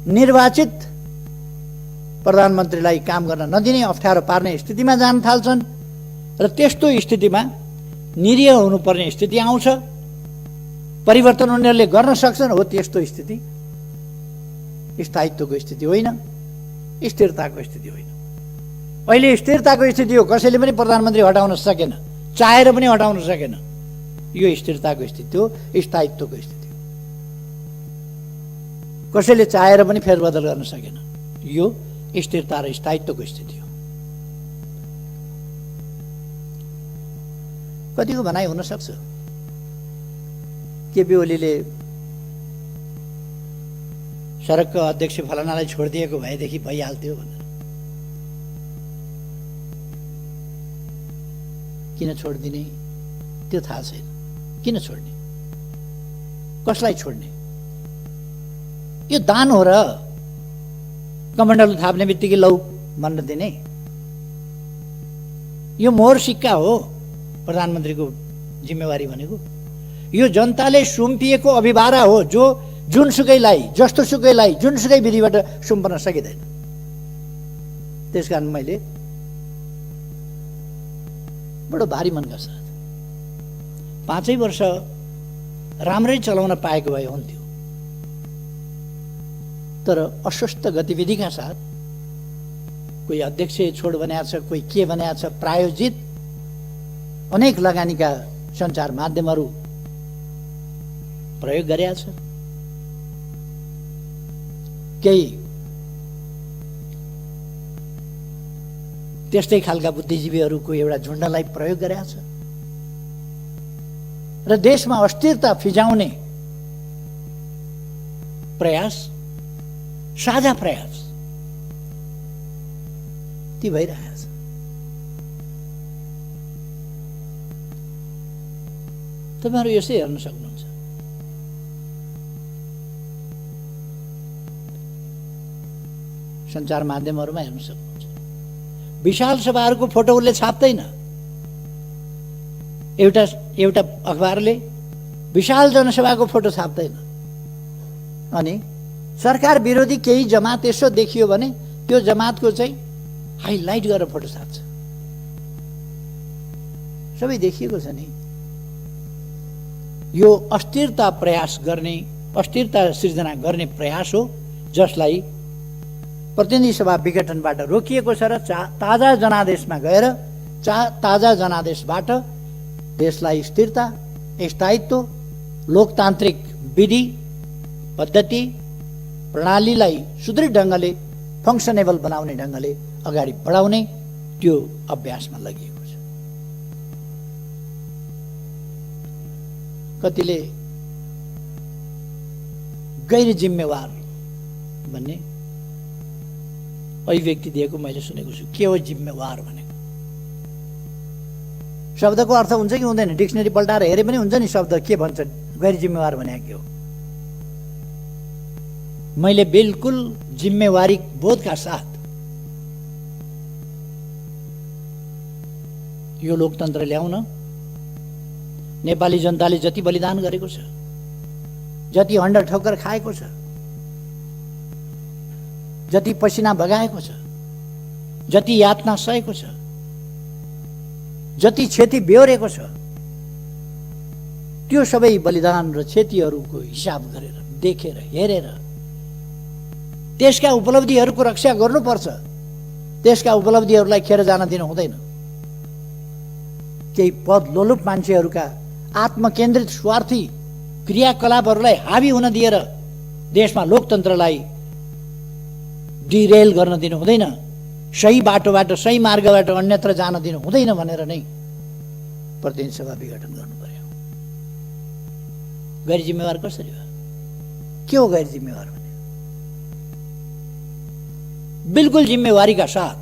निर्वाचित प्रधानमन्त्रीलाई काम गर्न नदिने, अप्ठ्यारो पार्ने स्थितिमा जान थाल्छन् र त्यस्तो स्थितिमा निरीह हुनुपर्ने स्थिति आउँछ। परिवर्तन उनीहरूले गर्न सक्छन्, हो त्यस्तो स्थिति स्थायित्वको स्थिति होइन, स्थिरताको स्थिति होइन। अहिले स्थिरताको स्थिति हो, कसैले पनि प्रधानमन्त्री हटाउन सकेन, चाहेर पनि हटाउन सकेन। यो स्थिरताको स्थिति हो, स्थायित्वको स्थिति हो। कसैले चाहेर पनि फेरबदल गर्न सकेन। यो स्थिरता र स्थायित्वको स्थिति हो। कतिको भनाइ हुन सक्छ केपी ओलीले सडकको अध्यक्ष फलानालाई छोडिदिएको भएदेखि भइहाल्थ्यो भनेर। किन छोडिदिने त्यो थाहा छैन। किन छोड्ने, कसलाई छोड्ने? यो दान हो र कमण्डल थाप्ने बित्तिकै लौ भन्न दिने? यो मोहर सिक्का हो प्रधानमन्त्रीको जिम्मेवारी भनेको? यो जनताले सुम्पिएको अभिभारा हो जो जुनसुकैलाई, जस्तोसुकैलाई, जुनसुकै विधिबाट सुम्पन सकिँदैन। त्यसकारण मैले बडो भारी मनका साथ 5 वर्ष राम्रै चलाउन पाएको भए हुन्थ्यो। तर अस्वस्थ गतिविधिका साथ कोही अध्यक्ष छोड बनाएको छ, कोही के बनाएको छ, प्रायोजित अनेक लगानीका सञ्चार माध्यमहरू प्रयोग गरेका छ। केही त्यस्तै खालका बुद्धिजीवीहरूको एउटा झुन्डलाई प्रयोग गरेका छ र देशमा अस्थिरता फिजाउने प्रयास, साझा प्रयास ती भइरहेको छ। तपाईहरु यसै हेर्न सक्नुहुन्छ। सञ्चार माध्यमहरुमा हेर्न सक्नुहुन्छ। विशाल सभाहरुको फोटो उसले छाप्दैन। एउटा अखबारले विशाल जनसभाको फोटो छाप्दैन। अनि सरकार विरोधी केही जमात यसो देखियो भने त्यो जमातको चाहिँ हाइलाइट गरेर फोटो छाप्छ। सबै देखिएको छ नि। यो अस्थिरता प्रयास गर्ने, अस्थिरता सिर्जना गर्ने प्रयास हो जसलाई प्रतिनिधि सभा विघटनबाट रोकिएको छ र ताजा जनादेशमा गएर ताजा जनादेशबाट देशलाई स्थिरता, स्थायित्व, लोकतान्त्रिक विधि पद्धति प्रणालीलाई सुदृढ ढङ्गले फङ्सनेबल बनाउने ढङ्गले अगाडि बढाउने त्यो अभ्यासमा लगिएको छ। कतिले गैर जिम्मेवार भन्ने अभिव्यक्ति दिएको मैले सुनेको छु। के हो जिम्मेवार भनेको? शब्दको अर्थ हुन्छ कि हुँदैन? डिक्सनरी पल्टाएर हेरे पनि हुन्छ नि शब्द के भन्छ गैर जिम्मेवार भनेको के हो। मैले बिल्कुल जिम्मेवारी बोधका साथ यो लोकतन्त्र ल्याउन नेपाली जनताले जति बलिदान गरेको छ, जति हण्डर ठोक्कर खाएको छ, जति पसिना बगाएको छ, जति यातना सहेको छ, जति क्षति बेहोरेको छ, त्यो सबै बलिदान र क्षतिहरूको हिसाब गरेर, देखेर, हेरेर त्यसका उपलब्धिहरूको रक्षा गर्नुपर्छ। त्यसका उपलब्धिहरूलाई खेर जान दिनु हुँदैन। केही पद लोलुप मान्छेहरूका आत्मकेन्द्रित स्वार्थी क्रियाकलापहरूलाई हावी हुन दिएर देशमा लोकतन्त्रलाई डिरेल गर्न दिनु हुँदैन। सही बाटोबाट, सही मार्गबाट अन्यत्र जान दिनु हुँदैन भनेर नै प्रतिनिधि सभा विघटन गर्नु पर्यो। गैर जिम्मेवार कसरी हो? के हो गैर जिम्मेवार भने? बिल्कुल जिम्मेवारी का साथ,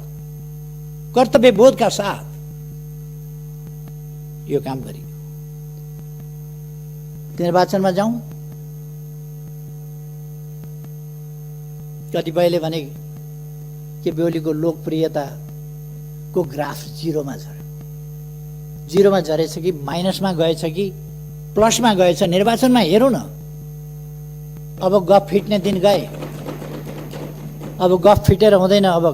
कर्तव्य बोध का साथ यो काम गरियो। निर्वाचनमा जाउँ, कतिपयले भने केपी ओलीको लोकप्रियताको ग्राफ जिरोमा झर्यो। जिरोमा झरेछ कि माइनसमा गएछ कि प्लसमा गएछ? निर्वाचनमा हेरौँ न। अब गफ फिट्ने दिन गए। अब गफ फिटेर हुँदैन। अब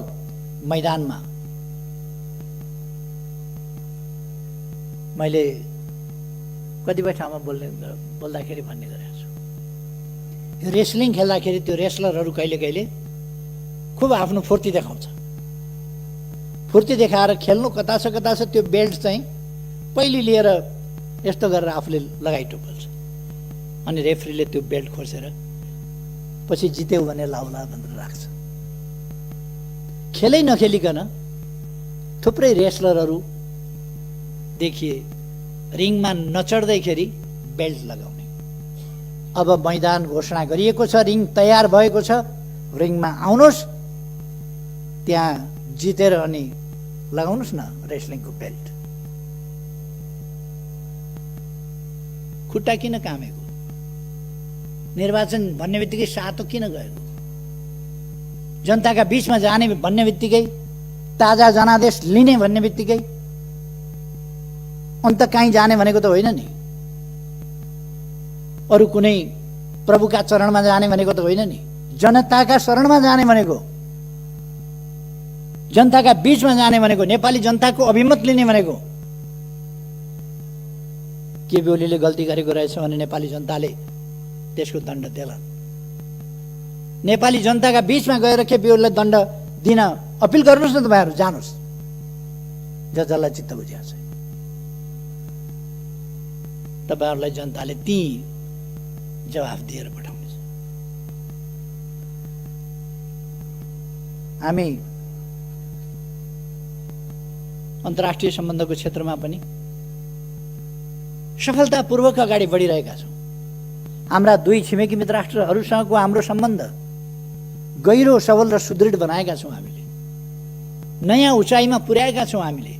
मैदानमा मैले कतिपय ठाउँमा बोल्दाखेरि भन्ने गरेको छु, यो रेस्लिङ खेल्दाखेरि त्यो रेस्लरहरू कहिले कहिले खुब आफ्नो फुर्ती देखाउँछ। फुर्ती देखाएर खेल्नु कता छ त्यो बेल्ट चाहिँ पहिले लिएर यस्तो गरेर आफूले लगाइ टोपल्छ। अनि रेफ्रीले त्यो बेल्ट खोसेर पछि जित्यौ भने लाउला भनेर राख्छ। खेलै नखेलिकन थुप्रै रेस्लरहरू देखिए रिङमा नचढ्दैखेरि बेल्ट लगाउने। अब मैदान घोषणा गरिएको छ, रिङ तयार भएको छ, रिङमा आउनुहोस्, त्यहाँ जितेर अनि लगाउनुहोस् न रेस्लिङको बेल्ट। खुट्टा किन कामेको? निर्वाचन भन्ने बित्तिकै सातो किन गएको? जनताका बीचमा जाने भन्ने बित्तिकै, ताजा जनादेश लिने भन्ने बित्तिकै अन्त कहीँ जाने भनेको त होइन नि। अरू कुनै प्रभुका चरणमा जाने भनेको त होइन नि। जनताका शरणमा जाने भनेको, जनताका बीचमा जाने भनेको, नेपाली जनताको अभिमत लिने भनेको। केपी ओलीले गल्ती गरेको रहेछ भने नेपाली जनताले त्यसको दण्ड देला। नेपाली जनताका बीचमा गएर केपी ओलीलाई दण्ड दिन अपिल गर्नुहोस् न, तपाईँहरू जानुहोस्, जसलाई चित्त बुझिएको छ। तपाईँहरूलाई जनताले ती जवाफ दिएर पठाउनेछ। हामी अन्तर्राष्ट्रिय सम्बन्धको क्षेत्रमा पनि सफलतापूर्वक अगाडि बढिरहेका छौँ। हाम्रा दुई छिमेकी मित्र राष्ट्रहरूसँगको हाम्रो सम्बन्ध गहिरो, सबल र सुदृढ बनाएका छौँ। हामीले नयाँ उचाइमा पुर्याएका छौँ। हामीले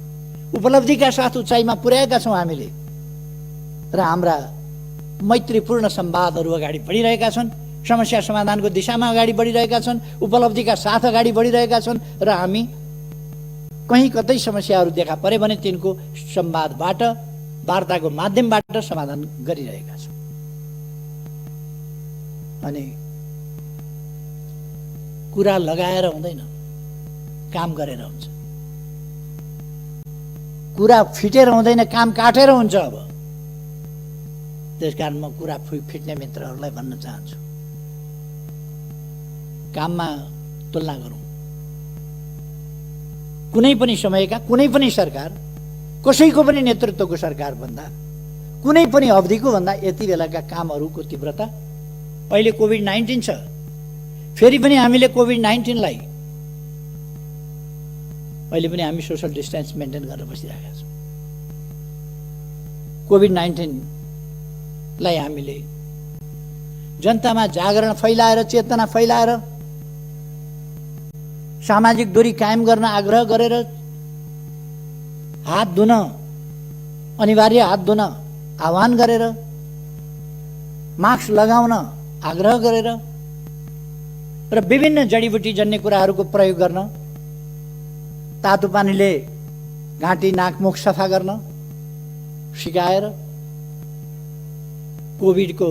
उपलब्धिका साथ उचाइमा पुर्याएका छौँ हामीले। र हाम्रा मैत्रीपूर्ण संवादहरू अगाडि बढिरहेका छन्, समस्या समाधानको दिशामा अगाडि बढिरहेका छन्, उपलब्धिका साथ अगाडि बढिरहेका छन्। र हामी कहीँ कतै समस्याहरू देखा परे भने तिनको संवादबाट, वार्ताको माध्यमबाट समाधान गरिरहेका छौँ। अनि कुरा लगाएर हुँदैन, काम गरेर हुन्छ। कुरा फिटेर हुँदैन, काम काटेर हुन्छ। अब त्यसकारण म कुरा फिट्ने मित्रहरूलाई भन्न चाहन्छु, काममा तुलना गरौँ। कुनै पनि समयका कुनै पनि सरकार, कसैको पनि नेतृत्वको सरकार भन्दा, कुनै पनि अवधिको भन्दा यति बेलाका कामहरूको तीव्रता। अहिले कोभिड-19 छ, फेरि पनि हामीले कोभिड-19लाई अहिले पनि हामी सोशल डिस्टेन्स मेन्टेन गरेर बसिरहेका छौँ। कोभिड-19लाई हामीले जनतामा जागरण फैलाएर, चेतना फैलाएर, सामाजिक दूरी कायम गर्न आग्रह गरेर, हात धुन, अनिवार्य हात धुन आह्वान गरेर, मास्क लगाउन आग्रह गरेर र विभिन्न जडीबुटी जन्य कुराहरूको प्रयोग गर्न, तातो पानीले घाँटी नाक मुख सफा गर्न सिकाएर कोभिडको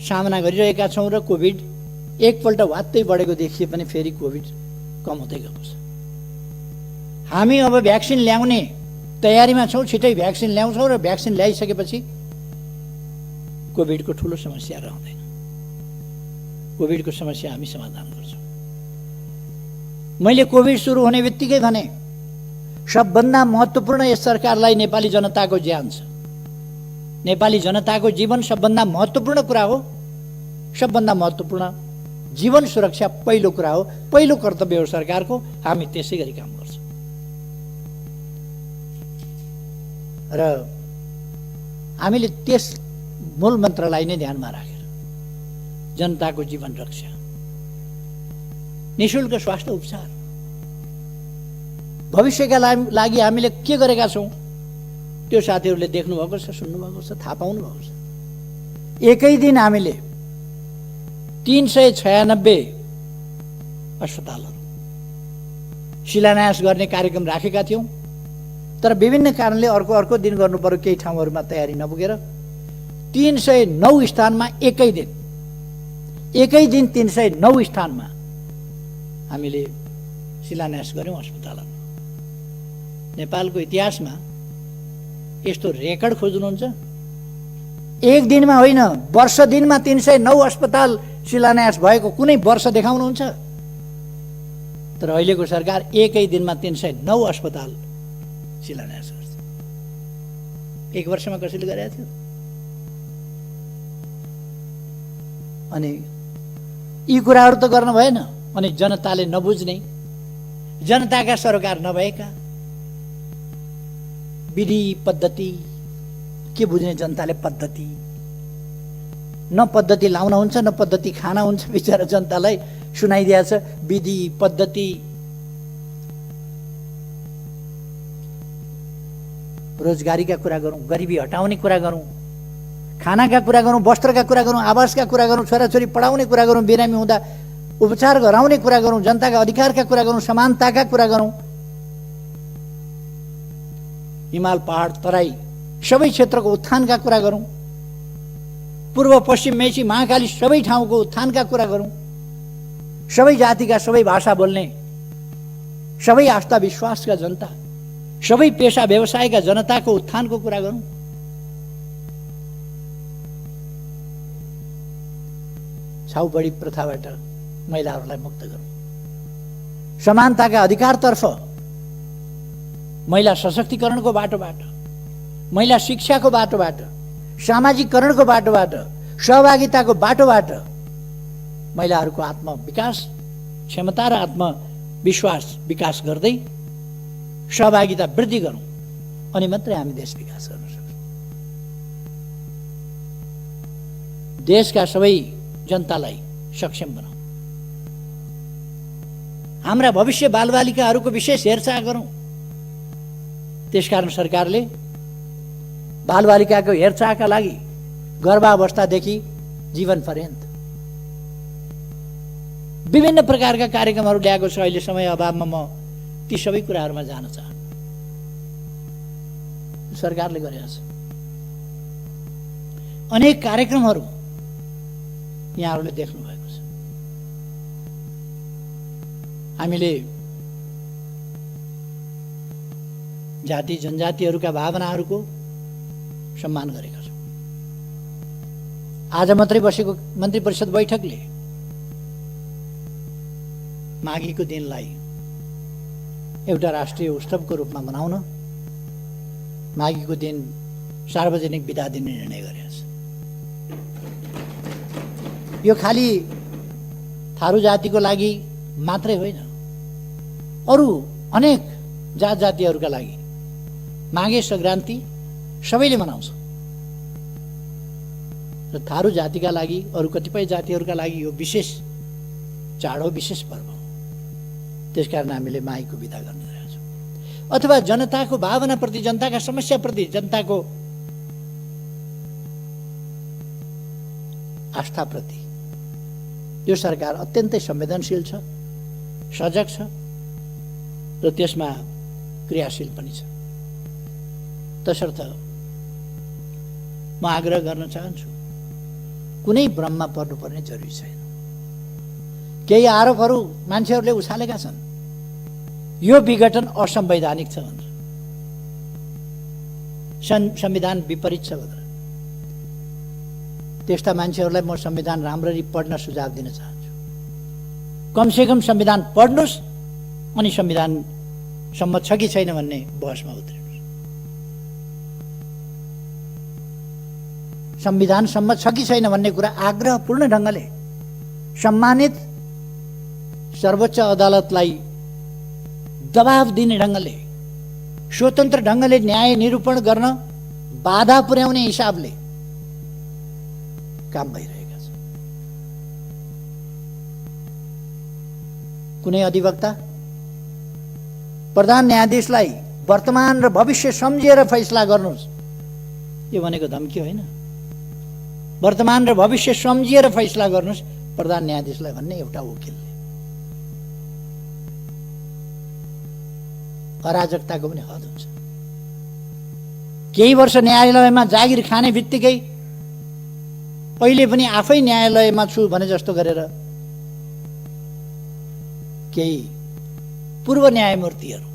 सामना गरिरहेका छौँ। र कोभिड एकपल्ट वात्तै बढेको देखिए पनि फेरि कोभिड कम हुँदै गएको छ। हामी अब भ्याक्सिन ल्याउने तयारीमा छौँ, छिटै भ्याक्सिन ल्याउँछौँ र भ्याक्सिन ल्याइसकेपछि कोभिडको ठुलो समस्या रहँदैन। कोभिडको समस्या हामी समाधान गर्छौँ। मैले कोभिड सुरु हुने बित्तिकै भने सबभन्दा महत्त्वपूर्ण यस सरकारलाई नेपाली जनताको ज्यान छ। नेपाली जनताको जीवन सबभन्दा महत्त्वपूर्ण कुरा हो। सबभन्दा महत्त्वपूर्ण जीवन सुरक्षा पहिलो कुरा हो, पहिलो कर्तव्य हो सरकारको। हामी त्यसै गरी काम गर्छौँ। र हामीले त्यस मूल मन्त्रलाई नै ध्यानमा राखेर जनताको जीवन रक्षा, निःशुल्क स्वास्थ्य उपचार, भविष्यका लागि हामीले के गरेका छौँ त्यो साथीहरूले देख्नु भएको छ, सुन्नु भएको छ, थाहा पाउनु भएको छ। एकै दिन हामीले 396 अस्पतालहरू शिलान्यास गर्ने कार्यक्रम राखेका थियौँ। तर विभिन्न कारणले अर्को दिन गर्नु पर्यो, केही ठाउँहरूमा तयारी नपुगेर 309 स्थानमा एकै दिन 309 स्थानमा हामीले शिलान्यास गर्यौँ अस्पतालहरू। नेपालको इतिहासमा यस्तो रेकर्ड खोज्नुहुन्छ? एक दिनमा होइन, वर्ष दिनमा 309 अस्पताल शिलान्यास भएको कुनै वर्ष देखाउनुहुन्छ? तर अहिलेको सरकार एकै दिनमा 309 अस्पताल शिलान्यास गर्छ। एक वर्षमा कसैले गरेको थियो? अनि यी कुराहरू त गर्न भएन। अनि जनताले नबुझ्ने, जनताका सरकार नभएका विधि पद्धति के बुझ्ने जनताले? पद्धति न पद्धति लाउन हुन्छ न पद्धति खाना हुन्छ। बिचरा जनतालाई सुनाइदिएछ विधि पद्धति। रोजगारीका कुरा गरौँ, गरिबी हटाउने कुरा गरौँ, खानाका कुरा गरौँ, वस्त्रका कुरा गरौँ, आवासका कुरा गरौँ, छोराछोरी पढाउने कुरा गरौँ, बिरामी हुँदा उपचार गराउने कुरा गरौँ, जनताका अधिकारका कुरा गरौँ, समानताका कुरा गरौँ, हिमाल पहाड तराई सबै क्षेत्रको उत्थानका कुरा गरौँ, पूर्व पश्चिम मेची महाकाली सबै ठाउँको उत्थानका कुरा गरौँ, सबै जातिका सबै भाषा बोल्ने, सबै आस्था विश्वासका जनता, सबै पेशा व्यवसायका जनताको उत्थानको कुरा गरौँ। छाउबडी प्रथाबाट महिलाहरूलाई मुक्त गरौँ। समानताका अधिकारतर्फ, महिला सशक्तिकरणको बाटोबाट, महिला शिक्षाको बाटोबाट, सामाजिकरणको बाटोबाट, सहभागिताको बाटोबाट महिलाहरूको आत्मविकास, क्षमता र आत्मविश्वास विकास गर्दै सहभागिता वृद्धि गरौँ। अनि मात्रै हामी देश विकास गर्न सक्छौँ। देशका सबै जनतालाई सक्षम बनाऊ। हाम्रा भविष्य बालबालिकाहरूको विशेष हेरचाह गरौँ। त्यसकारण सरकारले बालबालिकाको हेरचाहका लागि गर्भावस्थादेखि जीवन पर्यन्त विभिन्न प्रकारका कार्यक्रमहरू ल्याएको छ। अहिले समय अभावमा म ती सबै कुराहरूमा जान चाहन्छु। सरकारले गरेको छ अनेक कार्यक्रमहरू यहाँहरूले देख्नु भएको छ। हामीले जाति जनजातिहरूका भावनाहरूको सम्मान गरेका छौँ। आज मात्रै बसेको मन्त्री परिषद बैठकले माघीको दिनलाई एउटा राष्ट्रिय उत्सवको रूपमा मनाउन, माघीको दिन सार्वजनिक बिदा दिने निर्णय गरेको छ। यो खालि थारू जातिको लागि मात्रै होइन, अरू अनेक जात जातिहरूका लागि माघे संक्रान्ति सबैले मनाउँछ। र थारू जातिका लागि, अरू कतिपय जातिहरूका लागि यो विशेष चाड हो, विशेष पर्व हो। त्यसकारण हामीले माघीको बिदा गर्न रहेका छौँ। अथवा जनताको भावनाप्रति, जनताका समस्याप्रति, जनताको आस्थाप्रति यो सरकार अत्यन्तै संवेदनशील छ, सजग छ र त्यसमा क्रियाशील पनि छ। तसर्थ म आग्रह गर्न चाहन्छु, कुनै भ्रममा पर्नुपर्ने जरुरी छैन। केही आरोपहरू मान्छेहरूले उछालेका छन्, यो विघटन असंवैधानिक छ भनेर, संविधान विपरीत छ भनेर। त्यस्ता मान्छेहरूलाई म संविधान राम्ररी पढ्न सुझाव दिन चाहन्छु। कमसेकम संविधान पढ्नुहोस् अनि संविधान सम्मत छ कि छैन भन्ने बहसमा उत्रिनुहोस्। संविधान सम्मत छ कि छैन भन्ने कुरा आग्रहपूर्ण ढङ्गले सम्मानित सर्वोच्च अदालतलाई दबाव दिने ढङ्गले, स्वतन्त्र ढङ्गले न्याय निरूपण गर्न बाधा पुर्याउने हिसाबले काम भइरहेका छ। कुनै अधिवक्ता प्रधान न्यायाधीशलाई वर्तमान र भविष्य सम्झिएर फैसला गर्नुहोस्, यो भनेको धम्की होइन। वर्तमान र भविष्य सम्झिएर फैसला गर्नुहोस् प्रधान न्यायाधीशलाई भन्ने एउटा वकिलले। अराजकताको पनि हद हुन्छ। केही वर्ष न्यायालयमा जागिर खाने बित्तिकै अहिले पनि आफै न्यायालयमा छु भने जस्तो गरेर केही पूर्व न्यायमूर्तिहरू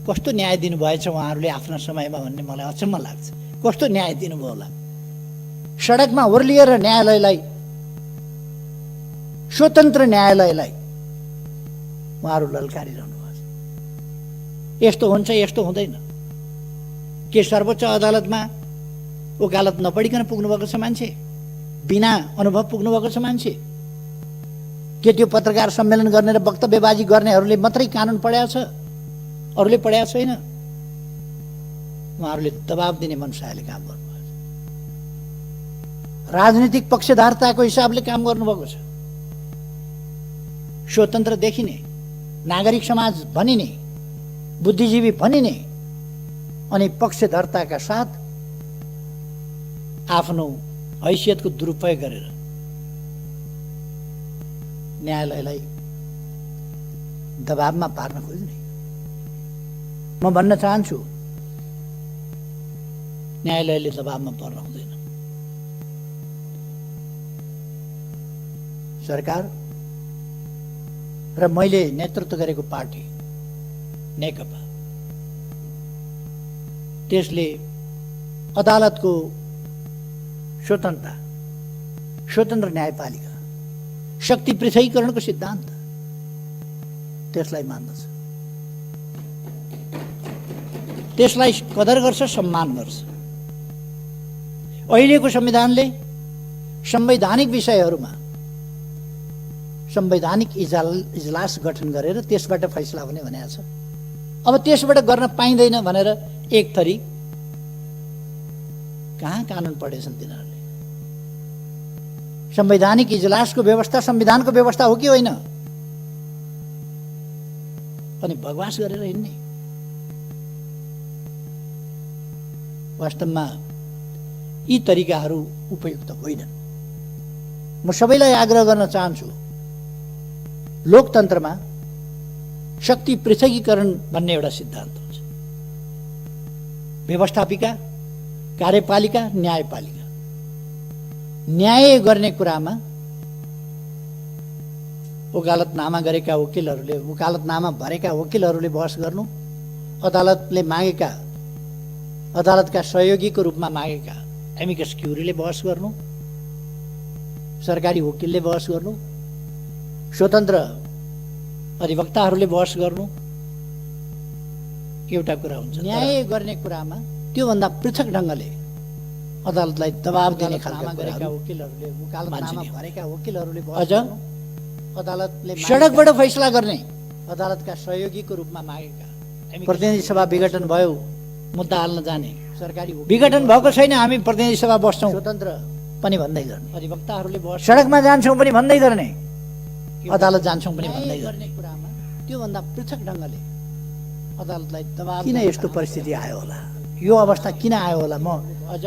कस्तो न्याय दिनुभएछ उहाँहरूले आफ्ना समयमा भन्ने मलाई अचम्म लाग्छ। कस्तो न्याय दिनुभयो होला? सडकमा ओर्लिएर न्यायालयलाई, स्वतन्त्र न्यायालयलाई उहाँहरू ललकारिरहनु भएको छ। यस्तो हुन्छ, यस्तो हुँदैन। के सर्वोच्च अदालतमा वकालत नपढिकन पुग्नुभएको छ मान्छे? बिना अनुभव पुग्नुभएको छ मान्छे? के त्यो पत्रकार सम्मेलन गर्ने र वक्तव्यबाजी गर्नेहरूले मात्रै कानुन पढाएको छ, अरूले पढाएको छैन? उहाँहरूले दबाब दिने मनसायले काम गर्नुभएको छ। राजनीतिक पक्षधारताको हिसाबले काम गर्नुभएको छ। स्वतन्त्र देखिने, नागरिक समाज भनिने, बुद्धिजीवी भनिने अनि पक्षधर्ताका साथ आफ्नो हैसियतको दुरुपयोग गरेर न्यायालयलाई दबावमा पार्न खोज्ने। म भन्न चाहन्छु, न्यायालयले दबावमा पर्न हुँदैन। सरकार र मैले नेतृत्व गरेको पार्टी नेकपा, त्यसले अदालतको स्वतन्त्रता, स्वतन्त्र न्यायपालिका, शक्ति पृथकीकरणको सिद्धान्त त्यसलाई मान्दछ, त्यसलाई कदर गर्छ, सम्मान गर्छ। अहिलेको संविधानले संवैधानिक विषयहरूमा संवैधानिक इजलास गठन गरेर त्यसबाट फैसला हुने भनेको छ। अब त्यसबाट गर्न पाइँदैन भनेर एक थरी कहाँ कानुन पढेछन् तिनीहरूले? संवैधानिक इजलासको व्यवस्था संविधानको व्यवस्था हो कि होइन? अनि बकवास गरेर हिँड्ने। वास्तवमा यी तरिकाहरू उपयुक्त होइनन्। म सबैलाई आग्रह गर्न चाहन्छु, लोकतन्त्रमा शक्ति पृथकीकरण भन्ने एउटा सिद्धान्त हुन्छ। व्यवस्थापिका, कार्यपालिका, न्यायपालिका। न्याय गर्ने कुरामा वकालतनामा गरेका वकिलहरूले, वकालतनामा भरेका वकिलहरूले बहस गर्नु, अदालतले मागेका, अदालतका सहयोगीको रूपमा मागेका एमिकस क्युरीले बहस गर्नु, सरकारी वकिलले बहस गर्नु, स्वतन्त्र अधिवक्ताहरूले बहस गर्नु एउटा कुरा हुन्छ। न्याय गर्ने कुरामा त्योभन्दा पृथक ढङ्गले अदालतलाई दबाब दिने खालका गरेका वकिलहरूले, वकालतनामा भरेका वकिलहरूले अझ अदालतले सडकबाट फैसला गर्ने, अदालतका सहयोगीको रूपमा मागेका, प्रतिनिधि सभा विघटन भयो मुद्दा हाल्न जाने, सरकारी विघटन भएको छैन हामी प्रतिनिधि सभा बस्छौँ स्वतन्त्र पनि भन्दै गर्ने, अधिवक्ताहरूले सडकमा जान्छौँ पनि भन्दै गर्ने, अदालत जान्छौँ पनि भन्दै गर्ने कुरामा त्योभन्दा पृथक ढङ्गले अदालतलाई दबाब। किन यस्तो परिस्थिति आयो होला? यो अवस्था किन आयो होला? म अझ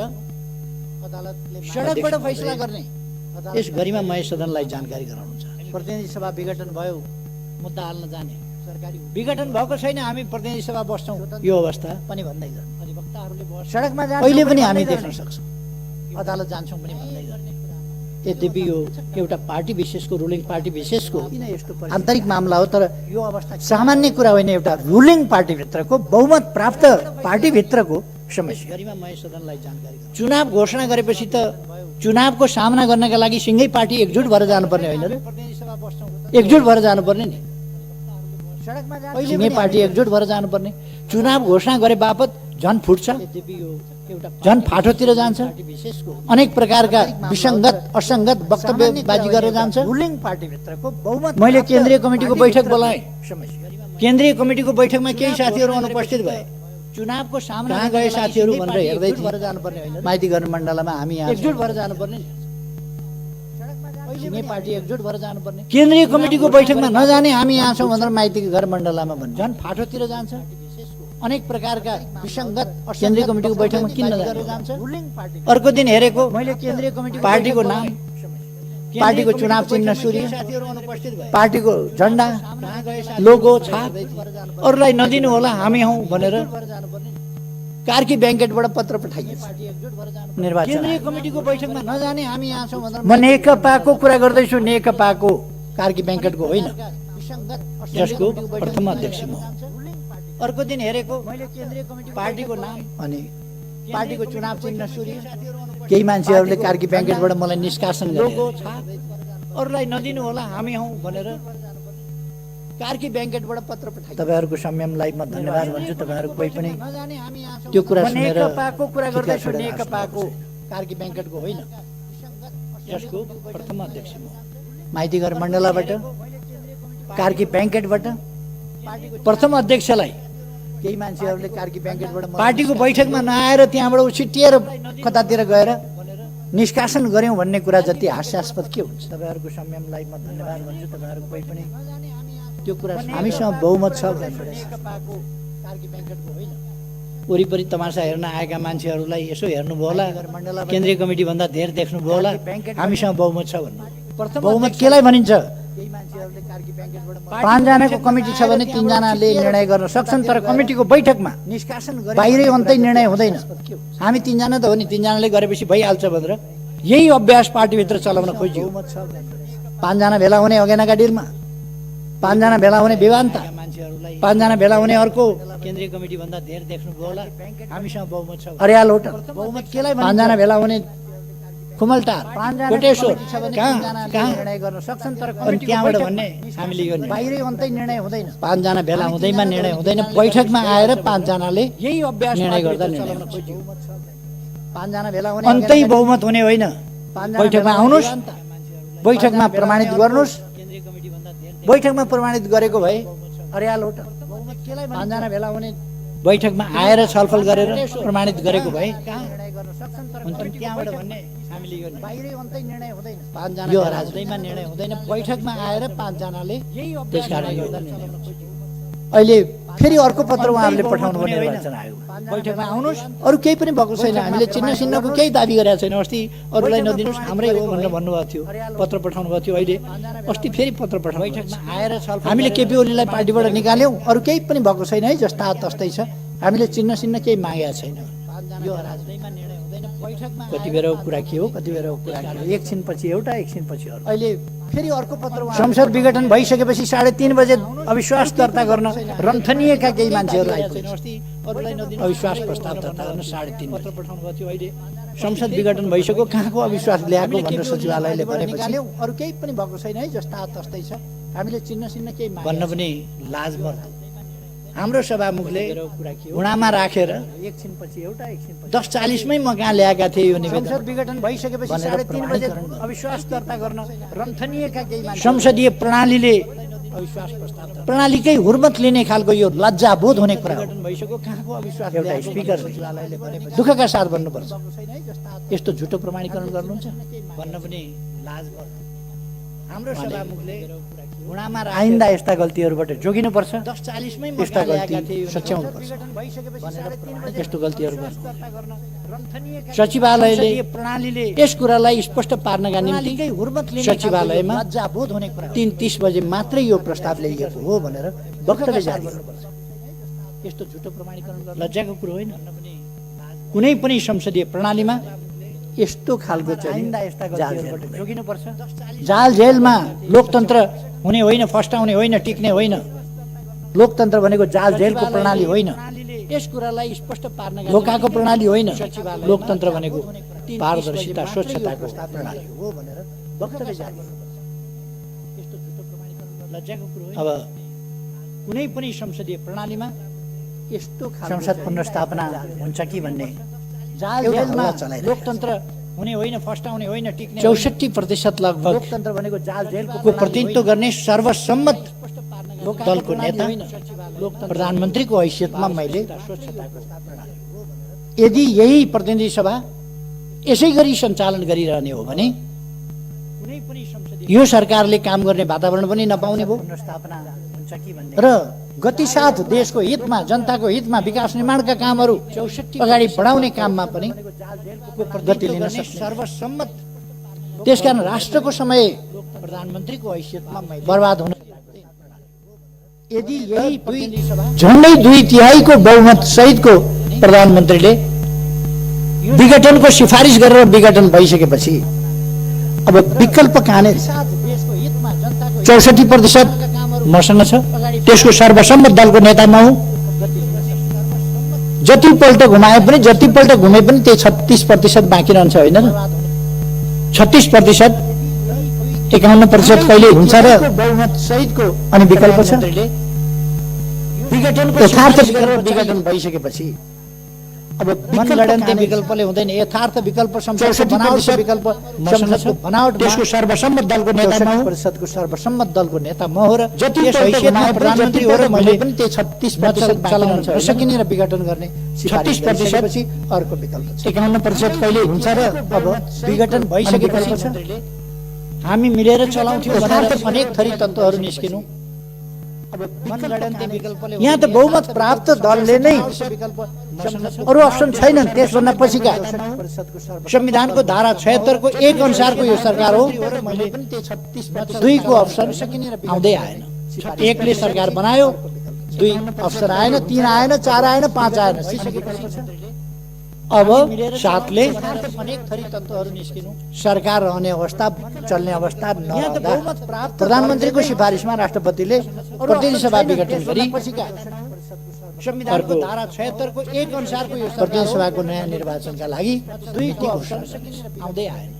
अदालतले सडकबाट फैसला गर्ने, यस गरिमा मय सदनलाई जानकारी गराउनु छ। प्रतिनिधि सभा विघटन भयो मुद्दा हाल्न जाने, सरकारी विघटन भएको छैन हामी प्रतिनिधि सभा बस्छौँ, यो अवस्था पनि भन्दै गर्ने, अधिवक्ताहरूले सडकमा जान्छौँ अहिले पनि हामी देख्न सक्छौँ, अदालत जान्छौँ पनि भन्दै गर्ने। यद्यपि यो एउटा पार्टी विशेषको, रुलिङ पार्टी विशेषको आन्तरिक मामला हो, तर यो अवस्था सामान्य कुरा होइन। एउटा रुलिङ पार्टीभित्रको, बहुमत प्राप्त पार्टीभित्रको समस्या। गरिमा मय सदनलाई जानकारी गराउनु। चुनाव घोषणा गरेपछि त चुनावको सामना गर्नका लागि सिंगै पार्टी एकजुट भएर जानुपर्ने होइन र? एकजुट भएर जानुपर्ने नि, सिंगै पार्टी एकजुट भएर जानुपर्ने। चुनाव घोषणा गरे बापत झन् फुट्छ, झन् फाटोतिर जान्छ, अनेक प्रकारका विसङ्गत असङ्गत वक्तव्यबाजी गरेर जान्छ। रुलिङ पार्टीभित्रको बहुमत। मैले केन्द्रीय कमिटीको बैठक बोलाएँ, केन्द्रीय कमिटीको बैठकमा केही साथीहरू अनुपस्थित भए। चुनावको सामना कहाँ गए साथीहरू भनेर हेर्दै थिएँ। माइती गर्न मण्डलमा हामी यहाँ एकजुट भएर जानुपर्ने, सिंगै पार्टी एकजुट भएर जानुपर्ने। केन्द्रीय कमिटीको बैठकमा नजाने हामी यहाँ छौँ भनेर माइती घर मण्डलमा भन्ने, झन् फाटोतिर जान्छ, अनेक प्रकारका विसङ्गत। केन्द्रीय कमिटीको बैठकमा किन जान्छ? अर्को दिन हेरेको मैले केन्द्रीय कमिटी पार्टीको नाम, पार्टीको चुनाव चिन्ह सूर्य, पार्टीको झण्डा, लोगो, छाप अरूलाई नदिनु होला हामी हौँ भनेर कार्की ब्याङ्केटबाट पत्र पठाइएछ। निर्वाचन केन्द्रीय कमिटीको बैठकमा नजाने हामी यहाँ छौँ भनेर। म नेकपाको कुरा गर्दैछु, नेकपाको, कार्की ब्याङ्केटको होइन, जसको प्रथम अध्यक्ष म। अर्को दिन हेरेको मैले केन्द्रीय कमिटी पार्टीको नाम अनि पार्टीको चुनाव चिन्ह सूर्य, केही मान्छेहरूले कार्की ब्याङ्केटबाट मलाई निष्कासन गरे, अरूलाई नदिनु होला हामी हौँ भनेर कार्की ब्याङ्केटबाट पत्र पठाए। तपाईँहरूको संयमलाई म धन्यवाद भन्छु। तपाईँहरू कोही पनि त्यो कुरा सुनेर नेकपाको कुरा गर्दैछु, नेकपाको, कार्की ब्याङ्केटको होइन, जसको प्रथम अध्यक्ष म माइतीघर मण्डलाबाट कार्की ब्याङ्केटबाट प्रथम अध्यक्षलाई केही मान्छेहरूले कार्की ब्याङ्केटबाट पार्टीको बैठकमा नआएर त्यहाँबाट उछिटिएर कतातिर गएर निष्कासन गर्यौं भन्ने कुरा जति हास्यास्पद के हुन्छ। तपाईहरुको संयमलाई म धन्यवाद भन्छु। तपाईहरुको कोही पनि त्यो कुरा हामीसँग बहुमत छ कार्की ब्याङ्केटको होइन। वरिपरि तमासा हेर्न आएका मान्छेहरूलाई यसो हेर्नुभयो होला, केन्द्रीय कमिटी भन्दा धेर देख्नुभयो होला, हामीसँग बहुमत छ भन्नु। बहुमत केलाई भनिन्छ? 5 जनाको कमिटी छ भने 3 जनाले निर्णय गर्न सक्छन्, तर कमिटीको बैठकमा निष्कासन बाहिरै अन्तै निर्णय हुँदैन। हामी 3 जना त हो नि, 3 जनाले गरेपछि भइहाल्छ भनेर यही अभ्यास पार्टीभित्र चलाउन खोजियो। 5 जना भेला हुने अगेनाका डिलमा, 5 जना भेला हुने विवान्ता, 5 जना भेला हुने अर्को केन्द्रीय कमिटी भन्दा धेर देख्नुभयो होला, हामीसँग बहुमत छ। अर्याल होटल बहुमत केलाई 5 जना भेला हुने खुमलटार, कोटेश्वर कहाँ निर्णय गर्न सक्छन्, तर त्यहाँबाट भन्ने हामीले यो बाहिरै अन्तै निर्णय हुँदैन। 5 जना भेला हुँदैमा निर्णय हुँदैन, बैठकमा आएर 5 जनाले यही अभ्यास निर्णय गर्दा निर्णय हुन्छ। 5 जना भेला हुने अन्तै बहुमत हुने होइन। बैठकमा आउनुस्, बैठकमा प्रमाणित गर्नुस्। बैठकमा प्रमाणित गरेको भए अर्याल होटल 5 जना भेला हुने बैठकमा आएर छलफल गरेर प्रमाणित गरेको भए त्यहाँबाट भन्ने हामीले यो बाहिरै अन्तै निर्णय हुँदैन। 5 जना यो राजनीतिमा निर्णय हुँदैन, बैठकमा आएर 5 जनाले त्यसकारण गर्दा निर्णय हुन्छ। अहिले फेरि अर्को पत्र उहाँहरूले पठाउनु पर्ने निर्वाचन आयोग बैठकमा आउनुस्, अरू केही पनि भएको छैन। हामीले चिन्ह चिन्हको केही दाबी गरेका छैन। अस्ति अरूलाई नदिनुस्, हाम्रै हो भनेर भन्नुभएको थियो, पत्र पठाउनु भएको थियो। अहिले अस्ति फेरि पत्र पठाउनु बैठकमा आएर हामीले केपी ओलीलाई पार्टीबाट निकाल्यौँ, अरू केही पनि भएको छैन है, जस्ता तस्तै छ। हामीले चिन्ह चिन्ह केही मागेका छैन। यो राजनीतिमा निर्णय हुँदैन, बैठकमा कति बेरको कुरा के हो, कति बेरको कुरा के हो, एकछिनपछि एउटा एकछिनपछि अर्को। अहिले फेरि अर्को पत्र संसद विघटन भइसकेपछि 3:30 बजे अविश्वास दर्ता गर्न रन्थनिएका केही मान्छेहरू आइपुगे। अविश्वास प्रस्ताव दर्ता गर्न 3:30 पत्र पठाउनु भएको थियो। अहिले संसद विघटन भइसक्यो, कहाँको अविश्वास ल्याएको भनेर सचिवालयले भनेपछि अरू केही पनि भएको छैन है, जस्ता तस्तै छ। हामीले चिन्ह चिन्ह केही भन्न पनि लाज मर्छ। हाम्रो सभामुखले घुँडामा राखेर एकछिनपछि एउटा एकछिनपछि 10:40मै म कहाँ ल्याएका थिए यो निवेदन। संसद विघटन भइसकेपछि 3:30 बजे अविश्वास दर्ता गर्न रन्थनिएका केही मान्छे संसदीय प्रणालीले अविश्वास प्रस्ताव प्रणालीकै हुर्मत लिने खालको यो लज्जाबोध हुने कुरा भइसक्यो। कहाँको अविश्वास एउटा स्पिकर सचिवालयले भनेपछि दुःखका साथ भन्नुपर्छ। यस्तो झुटो प्रमाणीकरण गर्नुहुन्छ भन्न पनि लाज पर्छ। हाम्रो सभामुखले घुँडामा आइन्दा यस्ता गल्तीहरूबाट जोगिनुपर्छ। 10:40मै यस्ता गल्ती सच्याउनुपर्छ। यस्तो गल्तीहरू सचिवालयले प्रणालीले यस कुरालाई स्पष्ट पार्नका निम्ति सचिवालयमा लज्जाबोध हुने कुरा 3:30 बजे मात्रै यो प्रस्ताव ल्याइएको हो भनेर वक्तव्य जारी गर्नुपर्छ। यस्तो झुटो प्रमाणीकरण गर्न लज्जाको कुरो होइन। कुनै पनि संसदीय प्रणालीमा यस्तो खालको चाहिँ जोगिनुपर्छ। जाल जेलमा लोकतन्त्र हुने होइन, फस्टाउने होइन, टिक्ने होइन। लोकतन्त्र भनेको जाल जेलको प्रणाली होइन। यस कुरालाई स्पष्ट पार्न धोकाको प्रणाली होइन। लोकतन्त्र भनेको पारदर्शिता, स्वच्छताको प्रणाली हो भनेर वक्तव्य जारी गर्नुपर्छ। यस्तो झुटो प्रमाणीकरण लज्जाको कुरो होइन। अब कुनै पनि संसदीय प्रणालीमा यस्तो संसद पुनर्स्थापना हुन्छ कि भन्ने जाल जेलमा लोकतन्त्र हुने होइन, फस्टाउने होइन, टिक्ने 64% लगभग लोकतन्त्र भनेको जाल जेलको प्रतिनिधित्व गर्ने सर्वसम्मत दलको नेता प्रधानमन्त्रीको हैसियतमा मैले यदि यही प्रतिनिधि सभा यसै गरी सञ्चालन गरिरहने हो भने यो सरकारले काम गर्ने वातावरण पनि नपाउने भयो र गतिसाथ देशको हितमा, जनताको हितमा विकास निर्माणका कामहरू अगाडि बढाउने काममा पनि गति लिन सक्ने सर्वसम्मत। त्यसकारण राष्ट्रको समय प्रधानमन्त्रीको हैसियतमा बर्बाद हुन यदि यही झन्डै 2/3 बहुमत सहितको प्रधानमन्त्रीले विघटनको सिफारिस गरेर विघटन भइसकेपछि अब विकल्प कहाँने? 64% मसँग छ, त्यसको सर्वसम्मत दलको नेता म हुँ। जतिपल्ट घुमाए पनि, जतिपल्ट घुमे पनि त्यही 36% बाँकी रहन्छ होइन र? 36%, 51% कहिले हुन्छ र बहुमत सहितको अनि विकल्प छ। यथार्थ विघटन भइसकेपछि अब मनगढन्ती विकल्पले हुँदैन, यथार्थ विकल्प संसदको बनावटको विकल्प संसदको बनावट त्यसको सर्वसम्मत दलको नेता म हुँ। परिषदको सर्वसम्मत दलको नेता म हो र जति त्यस पल्ट हैसियतमा घुमाए पनि, प्रधानमन्त्री जति हो र पल्ट मैले घुमाए पनि त्यही 36% चलाउन नसकिने र विघटन गर्ने सिफारिस 36% गरिसकेपछि अर्को विकल्प छ। 51% कहिले हुन्छ र अब विघटन भइसकेपछि हामी मिलेर चलाउँथ्यौँ भनेर अनेक थरी तत्त्वहरू निस्किनु। अब मनगढन्ती विकल्पले यहाँ त बहुमत प्राप्त दलले नै अरू अप्सन छैनन्। त्यसभन्दा पछिका संविधानको धारा 76 को 1 अनुसारको यो सरकार हो। 2 को अप्सन आउँदै आएन। 1 ले सरकार बनायो, 2 अप्सन आएन, 3 आएन, 4 आएन, 5 आएन। अब 7 ले अनेक थरी तत्त्वहरू निस्किनु। सरकार रहने अवस्था, चल्ने अवस्था नरहँदा प्रधानमन्त्रीको सिफारिसमा राष्ट्रपतिले प्रतिनिधि सभा विघटन गरी संविधानको धारा 76 को 1 अनुसारको यो प्रतिनिधि सभाको नयाँ निर्वाचनका लागि 2 को अप्सन आउँदै आएन।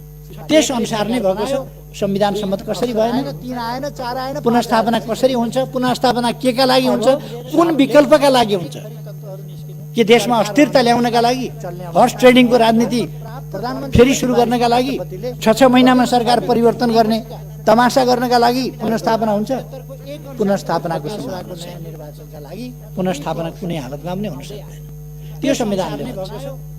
त्यस अनुसार नै भएको छ। संविधान सम्मत कसरी भएन, 3 आएन, 4 आएन, पुनर्स्थापना कसरी हुन्छ, पुनर्स्थापना केका लागि हुन्छ, कुन विकल्पका लागि हुन्छ, के देशमा अस्थिरता ल्याउनका लागि, हर्स ट्रेडिङको राजनीति फेरि सुरु गर्नका लागि, 6 महिनामा सरकार परिवर्तन गर्ने तमासा गर्नका लागि पुनर्स्थापना हुन्छ। पुनर्स्थापनाको निर्वाचनका लागि पुनर्स्थापना कुनै हालतमा पनि हुन सक्दैन। त्यो संविधानले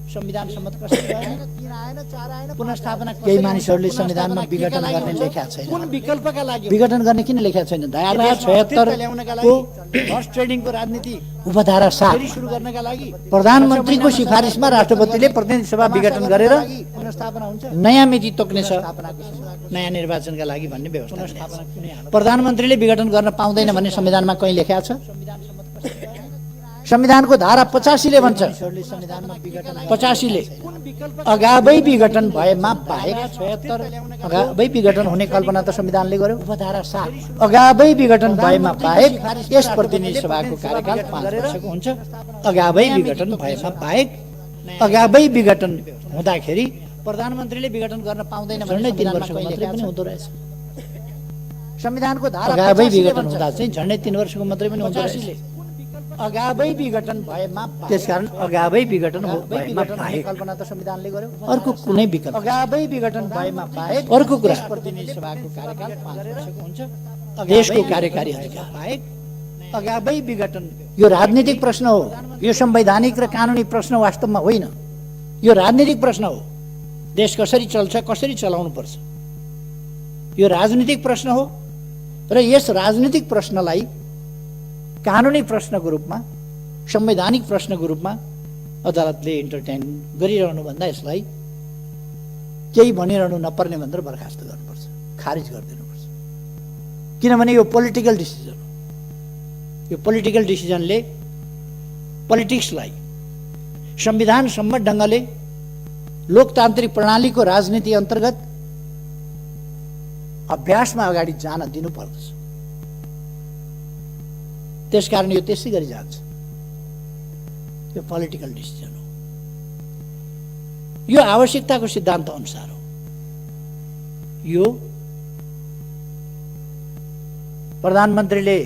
संविधान सम्मत कसरी भएन, 3 आएन, 4 आएन, पुनर्स्थापना केही मानिसहरूले संविधानमा विघटन गर्ने लेख्या छैन। कुन विकल्पका लागि विघटन गर्ने किन लेख्या छैन? धारा 76 को हर्स ट्रेडिङको राजनीति उपधारा 7 सुरु गर्नका लागि प्रधानमन्त्रीको सिफारिसमा राष्ट्रपतिले प्रतिनिधि सभा विघटन गरेर पुनर्स्थापना हुन्छ, नयाँ मिति तोक्नेछ नयाँ निर्वाचनका लागि भन्ने व्यवस्था। प्रधानमन्त्रीले विघटन गर्न पाउँदैन भन्ने संविधानमा कहीँ लेख्या छ? संविधानको धारा 85 ले भन्छ, 85 ले अगावै विघटन भएमा बाहेक, अगावै विघटन हुने कल्पना त संविधानले गर्यो। उपधारा 7 अगावै विघटन भएमा बाहेक यस प्रतिनिधि सभाको कार्यकाल 5 वर्षको हुन्छ। अगावै विघटन भएमा बाहेक, अगावै विघटन हुँदाखेरि प्रधानमन्त्रीले विघटन गर्न पाउँदैन भन्ने 3 वर्षको मात्रै पनि हुँदो रहेछ। संविधानको धारा अगावै विघटन हुँदा चाहिँ झन्डै 3 वर्षको मात्रै पनि हुँदो रहेछ। अगावै विघटन भएमा, त्यसकारण अगावै विघटन भएमा बाहेक कल्पना त संविधानले गर्यो। अर्को कुनै विकल्प अगावै विघटन भएमा बाहेक अर्को कुरा प्रतिनिधि सभाको कार्यकाल 5 वर्षको हुन्छ। देशको कार्यकारी अधिकार बाहेक अगावै विघटन, यो राजनीतिक प्रश्न हो। यो संवैधानिक र कानुनी प्रश्न वास्तवमा होइन, यो राजनीतिक प्रश्न हो। देश कसरी चल्छ, कसरी चलाउनु पर्छ, यो राजनीतिक प्रश्न हो। र यस राजनीतिक प्रश्नलाई कानुनी प्रश्नको रूपमा, संवैधानिक प्रश्नको रूपमा अदालतले इन्टरटेन गरिरहनु भन्दा यसलाई केही भनिरहनु नपर्ने भनेर बर्खास्त गर्नुपर्छ, खारिज गरिदिनुपर्छ। किनभने यो पोलिटिकल डिसिजन हो। यो पोलिटिकल डिसिजनले पोलिटिक्सलाई संविधान सम्मत ढङ्गले लोकतान्त्रिक प्रणालीको राजनीति अन्तर्गत अभ्यासमा अगाडि जान दिनुपर्दछ। त्यसकारण यो त्यसै गरी जान्छ। यो पोलिटिकल डिसिजन हो। यो आवश्यकताको सिद्धान्त अनुसार हो। यो प्रधानमन्त्रीले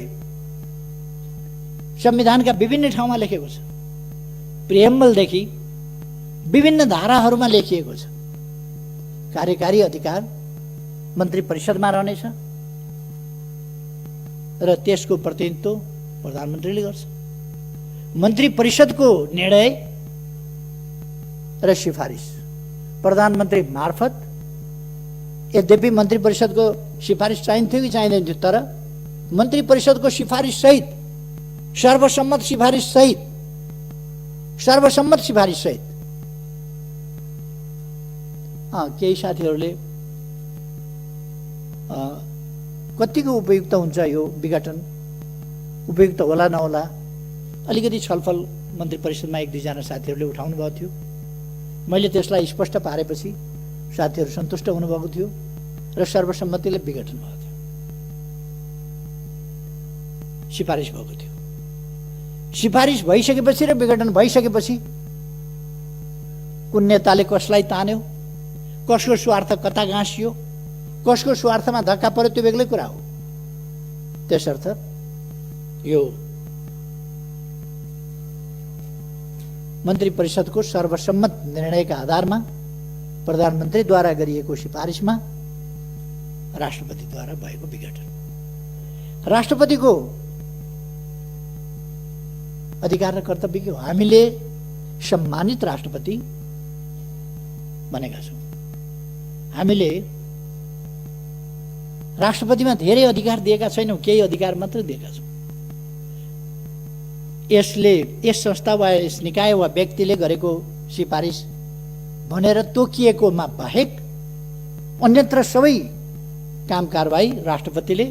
संविधानका विभिन्न ठाउँमा लेखेको छ। प्रिएम्बलदेखि विभिन्न धाराहरूमा लेखिएको छ। कार्यकारी अधिकार मन्त्री परिषदमा रहनेछ र त्यसको प्रतिनिधित्व प्रधानमन्त्रीले गर्छ। मन्त्री परिषदको निर्णय र सिफारिस प्रधानमन्त्री मार्फत, यद्यपि मन्त्री परिषदको सिफारिस चाहिन्थ्यो कि चाहिँदैन थियो, तर मन्त्री परिषदको सिफारिस सहित, सर्वसम्मत सिफारिस सहित, सर्वसम्मत सिफारिस सहित केही साथीहरूले कतिको उपयुक्त हुन्छ यो विघटन, उपयुक्त होला नहोला, अलिकति छलफल मन्त्री परिषदमा 1-2 जना साथीहरूले उठाउनु भएको थियो। मैले त्यसलाई स्पष्ट पारेपछि साथीहरू सन्तुष्ट हुनुभएको थियो र सर्वसम्मतिले विघटन भएको थियो, सिफारिस भएको थियो। सिफारिस भइसकेपछि र विघटन भइसकेपछि कुन नेताले कसलाई तान्यो, कसको स्वार्थ कता गाँसियो, कसको स्वार्थमा धक्का पर्यो, त्यो बेग्लै कुरा हो। त्यसर्थ यो मन्त्री परिषदको सर्वसम्मत निर्णयका आधारमा प्रधानमन्त्रीद्वारा गरिएको सिफारिसमा राष्ट्रपतिद्वारा भएको विघटन। राष्ट्रपतिको अधिकार र कर्तव्य के हो? हामीले सम्मानित राष्ट्रपति बनेका छौँ। हामीले राष्ट्रपतिमा धेरै अधिकार दिएका छैनौँ, केही अधिकार मात्र दिएका छौँ। यस संस्था वा यस निकाय वा व्यक्तिले गरेको सिफारिस भनेर तोकिएकोमा बाहेक अन्यत्र सबै काम कारबाही राष्ट्रपतिले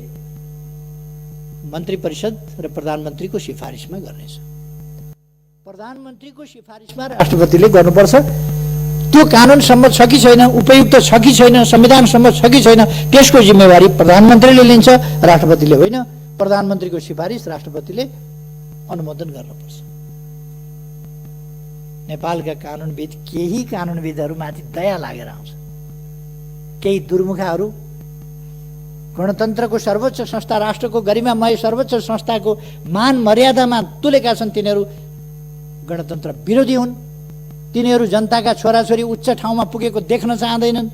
मन्त्री परिषद र प्रधानमन्त्रीको सिफारिसमा गर्नेछ। प्रधानमन्त्रीको सिफारिसमा राष्ट्रपतिले गर्नुपर्छ। त्यो कानुन सम्मत छ कि छैन, उपयुक्त छ कि छैन, संविधान सम्मत छ कि छैन, त्यसको जिम्मेवारी प्रधानमन्त्रीले लिन्छ, राष्ट्रपतिले होइन। प्रधानमन्त्रीको सिफारिस राष्ट्रपतिले अनुमोदन गर्नुपर्छ। नेपालका कानुनविद, केही कानुनविदहरूमाथि दया लागेर आउँछ। केही दुर्मुखाहरू गणतन्त्रको सर्वोच्च संस्था, राष्ट्रको गरिमामय सर्वोच्च संस्थाको मान मर्यादामा तुलेका छन्। तिनीहरू गणतन्त्र विरोधी हुन्। तिनीहरू जनताका छोराछोरी उच्च ठाउँमा पुगेको देख्न चाहँदैनन्।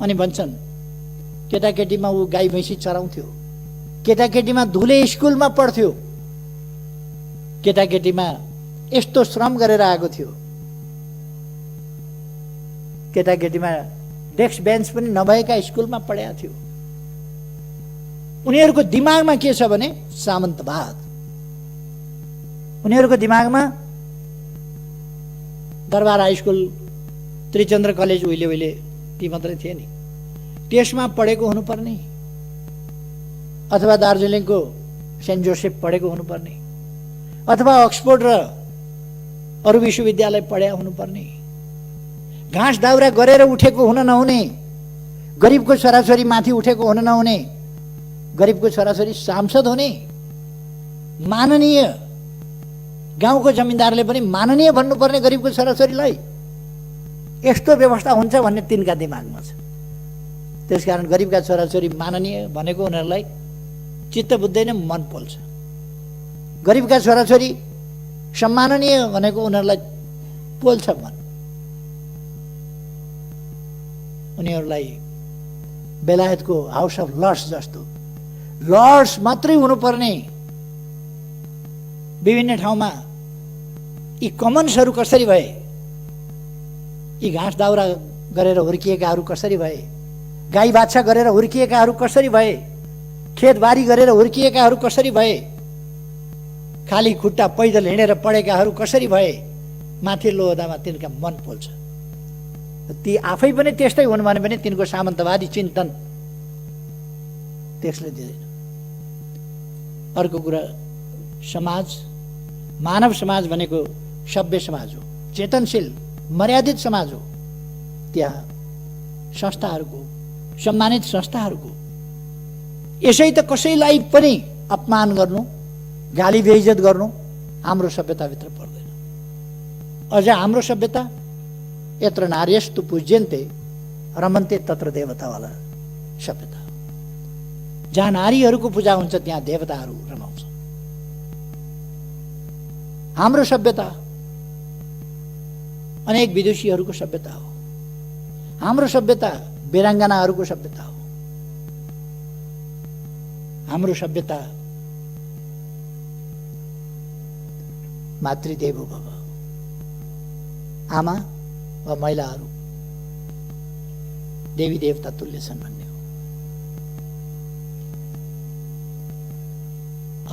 अनि भन्छन् केटाकेटीमा ऊ गाई भैँसी चराउँथ्यो, केटाकेटीमा धुले स्कुलमा पढ्थ्यो, केटाकेटीमा यस्तो श्रम गरेर आएको थियो, केटाकेटीमा डेस्क बेन्च पनि नभएका स्कुलमा पढेका थियो। उनीहरूको दिमागमा के छ भने सामन्तवाद। उनीहरूको दिमागमा दरबार हाई स्कुल, त्रिचन्द्र कलेज उहिले ती मात्रै थिए नि, त्यसमा पढेको हुनुपर्ने, अथवा दार्जिलिङको सेन्ट जोसेफ पढेको हुनुपर्ने, अथवा अक्सफोर्ड र अरू विश्वविद्यालय पढेका हुनुपर्ने। घाँस दाउरा गरेर उठेको हुन नहुने, गरिबको छोराछोरी माथि उठेको हुन नहुने, गरिबको छोराछोरी सांसद हुने, माननीय, गाउँको जमिनदारले पनि माननीय भन्नुपर्ने गरिबको छोराछोरीलाई। यस्तो व्यवस्था हुन्छ भन्ने तिनका दिमागमा छ। त्यसकारण गरिबका छोराछोरी माननीय भनेको उनीहरूलाई चित्त बुझ्दैन, मन पोल्छ। गरिबका छोराछोरी सम्माननीय भनेको उनीहरूलाई पोल्छ मन। उनीहरूलाई बेलायतको हाउस अफ लर्ड्स जस्तो लर्ड्स मात्रै हुनुपर्ने विभिन्न ठाउँमा यी कमन्सहरू कसरी भए, यी घाँस दाउरा गरेर हुर्किएकाहरू कसरी भए, गाई बाछा गरेर हुर्किएकाहरू कसरी भए, खेतबारी गरेर हुर्किएकाहरू कसरी भए, खाली खुट्टा पैदल हिँडेर पढेकाहरू कसरी भए, माथिल्लो ओहदामा तिनका मन पोल्छ। ती आफै पनि त्यस्तै हुन् भने पनि तिनको सामन्तवादी चिन्तन त्यसले दिँदैन। अर्को कुरा, समाज, मानव समाज भनेको सभ्य समाज हो, चेतनशील मर्यादित समाज हो। त्यहाँ संस्थाहरूको, सम्मानित संस्थाहरूको, यसै त कसैलाई पनि अपमान गर्नु, गाली बेइज्जत गर्नु हाम्रो सभ्यताभित्र पर्दैन। अझ हाम्रो सभ्यता यत्र नार्यस्तु पूज्यन्ते रमन्ते तत्र देवतावाला सभ्यता हो। जहाँ नारीहरूको पूजा हुन्छ त्यहाँ देवताहरू रमाउँछ। हाम्रो सभ्यता अनेक विदुषीहरूको सभ्यता हो। हाम्रो सभ्यता वीराङ्गनाहरूको सभ्यता हो। हाम्रो सभ्यता मातृदेवो भव, आमा वा महिलाहरू देवी देवता तुल्य छन् भन्ने हो।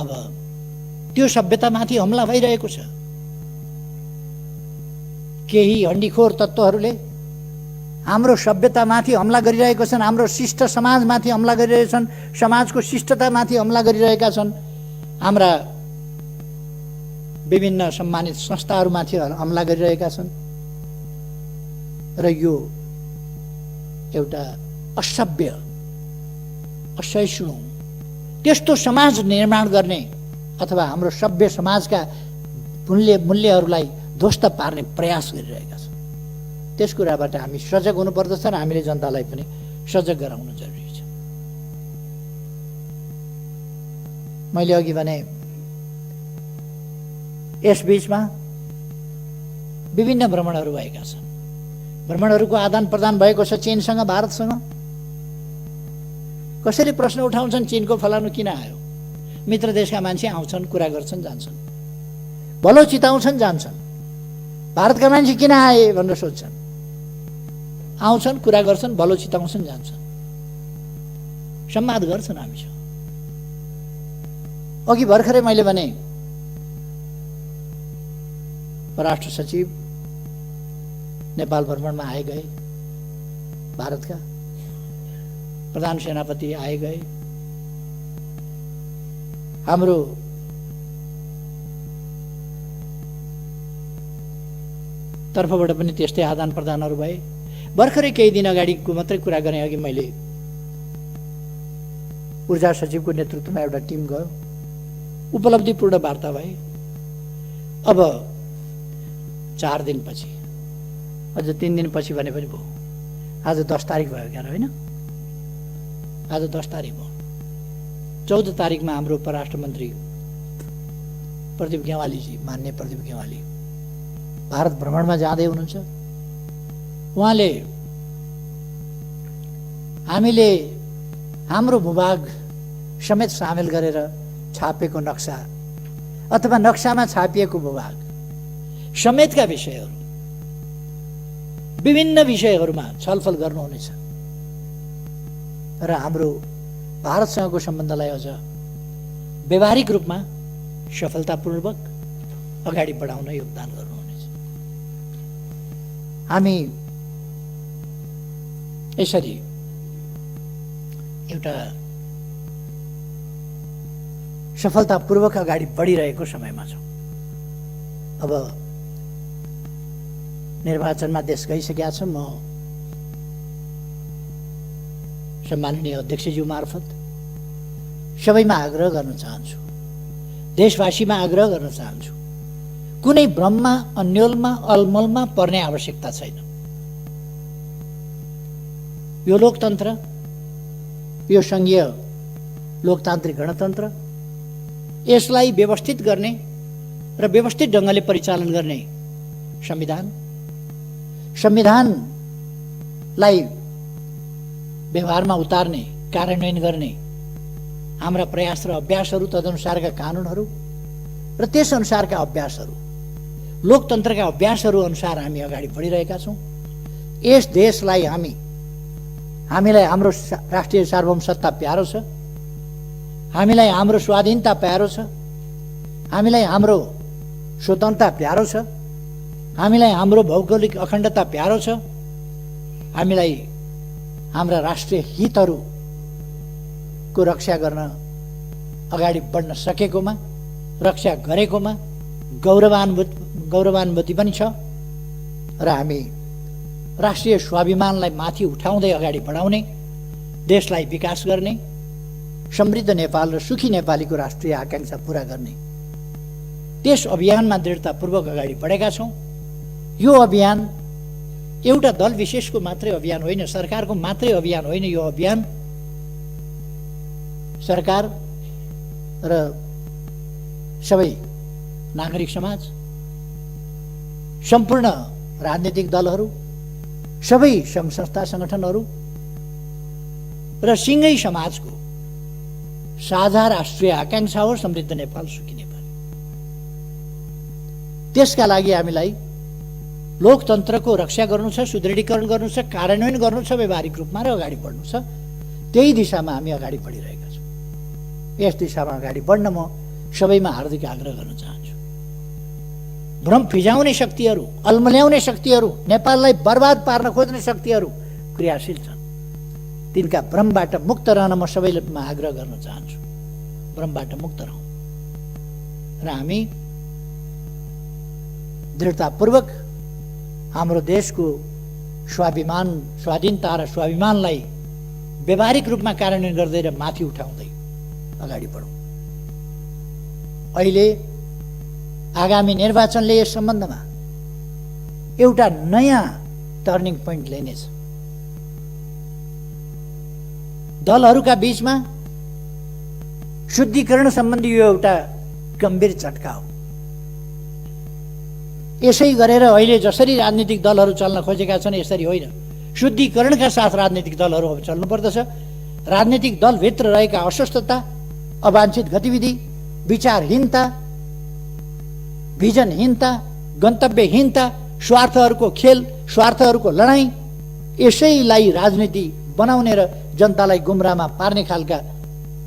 अब त्यो सभ्यतामाथि हमला भइरहेको छ। केही हण्डीखोर तत्त्वहरूले हाम्रो सभ्यतामाथि हमला गरिरहेका छन्, हाम्रो शिष्ट समाजमाथि हमला गरिरहेछन्, समाजको शिष्टतामाथि हमला गरिरहेका छन्, हाम्रा विभिन्न सम्मानित संस्थाहरूमाथि हमला गरिरहेका छन्। र यो एउटा असभ्य, असहिष्णु, त्यस्तो समाज निर्माण गर्ने अथवा हाम्रो सभ्य समाजका मूल्यहरूलाई ध्वस्त पार्ने प्रयास गरिरहेका छन्। त्यस कुराबाट हामी सजग हुनुपर्दछ र हामीले जनतालाई पनि सजग गराउनु जरुरी छ। मैले अघि भने यसबीचमा विभिन्न भ्रमणहरू भएका छन्। भ्रमणहरूको आदान प्रदान भएको छ चीनसँग, भारतसँग। कसैले प्रश्न उठाउँछन् चीनको फलानु किन आयो? मित्र देशका मान्छे आउँछन्, कुरा गर्छन्, जान्छन्, भलो चिताउँछन्, जान्छन्। भारतका मान्छे किन आए भनेर सोध्छन्, आउँछन्, कुरा गर्छन्, भलो चिताउँछन्, जान्छन्, संवाद गर्छन् हामीसँग। अघि भर्खरै मैले भने परराष्ट्र सचिव नेपाल भ्रमणमा आए गए, भारतका प्रधान सेनापति आए गए, हाम्रो तर्फबाट पनि त्यस्तै आदान प्रदानहरू भए। भर्खरै केही दिन अगाडिको मात्रै कुरा गरेँ। अघि मैले ऊर्जा सचिवको नेतृत्वमा एउटा टिम गयो, उपलब्धिपूर्ण वार्ता भए। अब 4 दिनपछि, अझ 3 दिनपछि भने पनि भयो। आज 10 तारिक भयो क्या होइन? आज 10 तारिक भयो। 14 तारिकमा हाम्रो परराष्ट्र मन्त्री प्रदीप गेवालीजी, मान्य प्रदीप गेवाली भारत भ्रमणमा जाँदै हुनुहुन्छ। उहाँले हामीले हाम्रो भूभाग समेत सामेल गरेर छापेको नक्सा अथवा नक्सामा छापिएको भूभाग समेतका विषयहरू, विभिन्न विषयहरूमा छलफल गर्नुहुनेछ र हाम्रो भारतसँगको सम्बन्धलाई अझ व्यवहारिक रूपमा सफलतापूर्वक अगाडि बढाउन योगदान गर्नुहुनेछ। हामी यसरी एउटा सफलतापूर्वक अगाडि बढिरहेको समयमा छौँ। अब निर्वाचनमा देश गइसकेका छ। म सम्माननीय अध्यक्षज्यू मार्फत सबैमा आग्रह गर्न चाहन्छु, देशवासीमा आग्रह गर्न चाहन्छु, कुनै भ्रममा, अन्योलमा, अलमलमा पर्ने आवश्यकता छैन। यो लोकतन्त्र, यो सङ्घीय लोकतान्त्रिक गणतन्त्र, यसलाई व्यवस्थित गर्ने र व्यवस्थित ढङ्गले परिचालन गर्ने संविधानलाई व्यवहारमा उतार्ने, कार्यान्वयन गर्ने हाम्रा प्रयास र अभ्यासहरू, तदनुसारका कानुनहरू र त्यस अनुसारका अभ्यासहरू, लोकतन्त्रका अभ्यासहरू अनुसार हामी अगाडि बढिरहेका छौँ। यस देशलाई हामीलाई हाम्रो राष्ट्रिय सार्वभौम सत्ता प्यारो छ, हामीलाई हाम्रो स्वाधीनता प्यारो छ, हामीलाई हाम्रो स्वतन्त्रता प्यारो छ, हामीलाई हाम्रो भौगोलिक अखण्डता प्यारो छ, हामीलाई हाम्रा राष्ट्रिय हितहरूको रक्षा गर्न अगाडि बढ्न सकेकोमा, रक्षा गरेकोमा गौरवान्वित पनि छ र हामी राष्ट्रिय स्वाभिमानलाई माथि उठाउँदै अगाडि बढाउने, देशलाई विकास गर्ने, समृद्ध नेपाल र सुखी नेपालीको राष्ट्रिय आकांक्षा पूरा गर्ने त्यस अभियानमा दृढतापूर्वक अगाडि बढेका छौँ। यो अभियान एउटा दल विशेषको मात्रै अभियान होइन, सरकारको मात्रै अभियान होइन। यो अभियान सरकार र सबै नागरिक समाज, सम्पूर्ण राजनीतिक दलहरू, सबै सङ्घ संस्था सङ्गठनहरू र सिङ्गै समाजको साझा राष्ट्रिय आकांक्षा हो समृद्ध नेपाल, सुखी नेपाल। त्यसका लागि हामीलाई लोकतन्त्रको रक्षा गर्नु छ, सुदृढीकरण गर्नु छ, कार्यान्वयन गर्नु छ, व्यवहारिक रूपमा र अगाडि बढ्नु छ। त्यही दिशामा हामी अगाडि बढिरहेका छौँ। यस दिशामा अगाडि बढ्न म सबैमा हार्दिक आग्रह गर्न चाहन्छु। भ्रम फिजाउने शक्तिहरू, अल्मल्याउने शक्तिहरू, नेपाललाई बर्बाद पार्न खोज्ने शक्तिहरू क्रियाशील छन्। तिनका भ्रमबाट मुक्त रहन म सबैमा आग्रह गर्न चाहन्छु। भ्रमबाट मुक्त रहौँ र हामी दृढतापूर्वक हाम्रो देशको स्वाभिमान, स्वाधीनता र स्वाभिमानलाई व्यवहारिक रूपमा कार्यान्वयन गर्दै र माथि उठाउँदै अगाडि बढौँ। अहिले आगामी निर्वाचनले यस सम्बन्धमा एउटा नयाँ टर्निङ पोइन्ट ल्याइनेछ। दलहरूका बीचमा शुद्धिकरण सम्बन्धी यो एउटा गम्भीर झट्का हो। यसै गरेर अहिले जसरी राजनीतिक दलहरू चल्न खोजेका छन् यसरी होइन, शुद्धिकरणका साथ राजनीतिक दलहरू अब चल्नुपर्दछ। राजनीतिक दलभित्र रहेका अस्वस्थता, अवाञ्छित गतिविधि, विचारहीनता, भिजनहीनता, गन्तव्यहीनता, स्वार्थहरूको खेल, स्वार्थहरूको लडाइँ, यसैलाई राजनीति बनाउने र जनतालाई गुमराहमा पार्ने खालका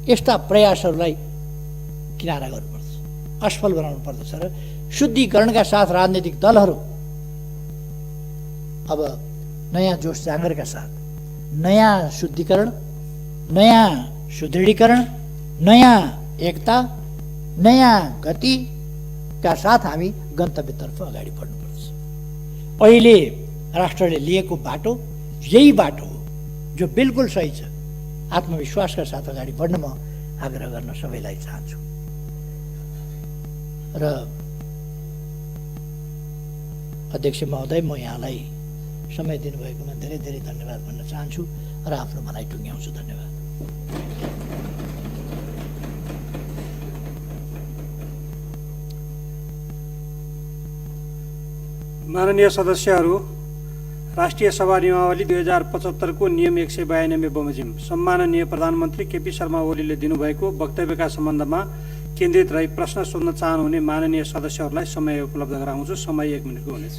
यस्ता प्रयासहरूलाई किनारा गर्नुपर्छ, असफल बनाउनु पर्दछ। र शुद्धिकरणका साथ राजनीतिक दलहरू अब नयाँ जोस जाँगरका साथ नयाँ शुद्धिकरण, नयाँ सुदृढीकरण, नयाँ एकता, नयाँ गतिका साथ हामी गन्तव्यतर्फ अगाडि बढ्नुपर्छ। अहिले राष्ट्रले लिएको बाटो यही बाटो हो जो बिल्कुल सही छ। आत्मविश्वासका साथ अगाडि बढ्न म आग्रह गर्न सबैलाई चाहन्छु। र अध्यक्ष महोदय, म यहाँलाई समय दिनुभएकोमा धेरै धेरै धन्यवाद भन्न चाहन्छु र आफ्नो भनाइ टुङ्ग्याउँछु। धन्यवाद। माननीय सदस्यहरू, राष्ट्रिय सभा नियमावली 2075 को नियम 192 बमोजिम सम्माननीय प्रधानमन्त्री केपी शर्मा ओलीले दिनुभएको वक्तव्यका सम्बन्धमा केन्द्रित रही प्रश्न सोध्न चाहनुहुने माननीय सदस्यहरूलाई समय उपलब्ध गराउँछु। समय 1 मिनटको हुनेछ।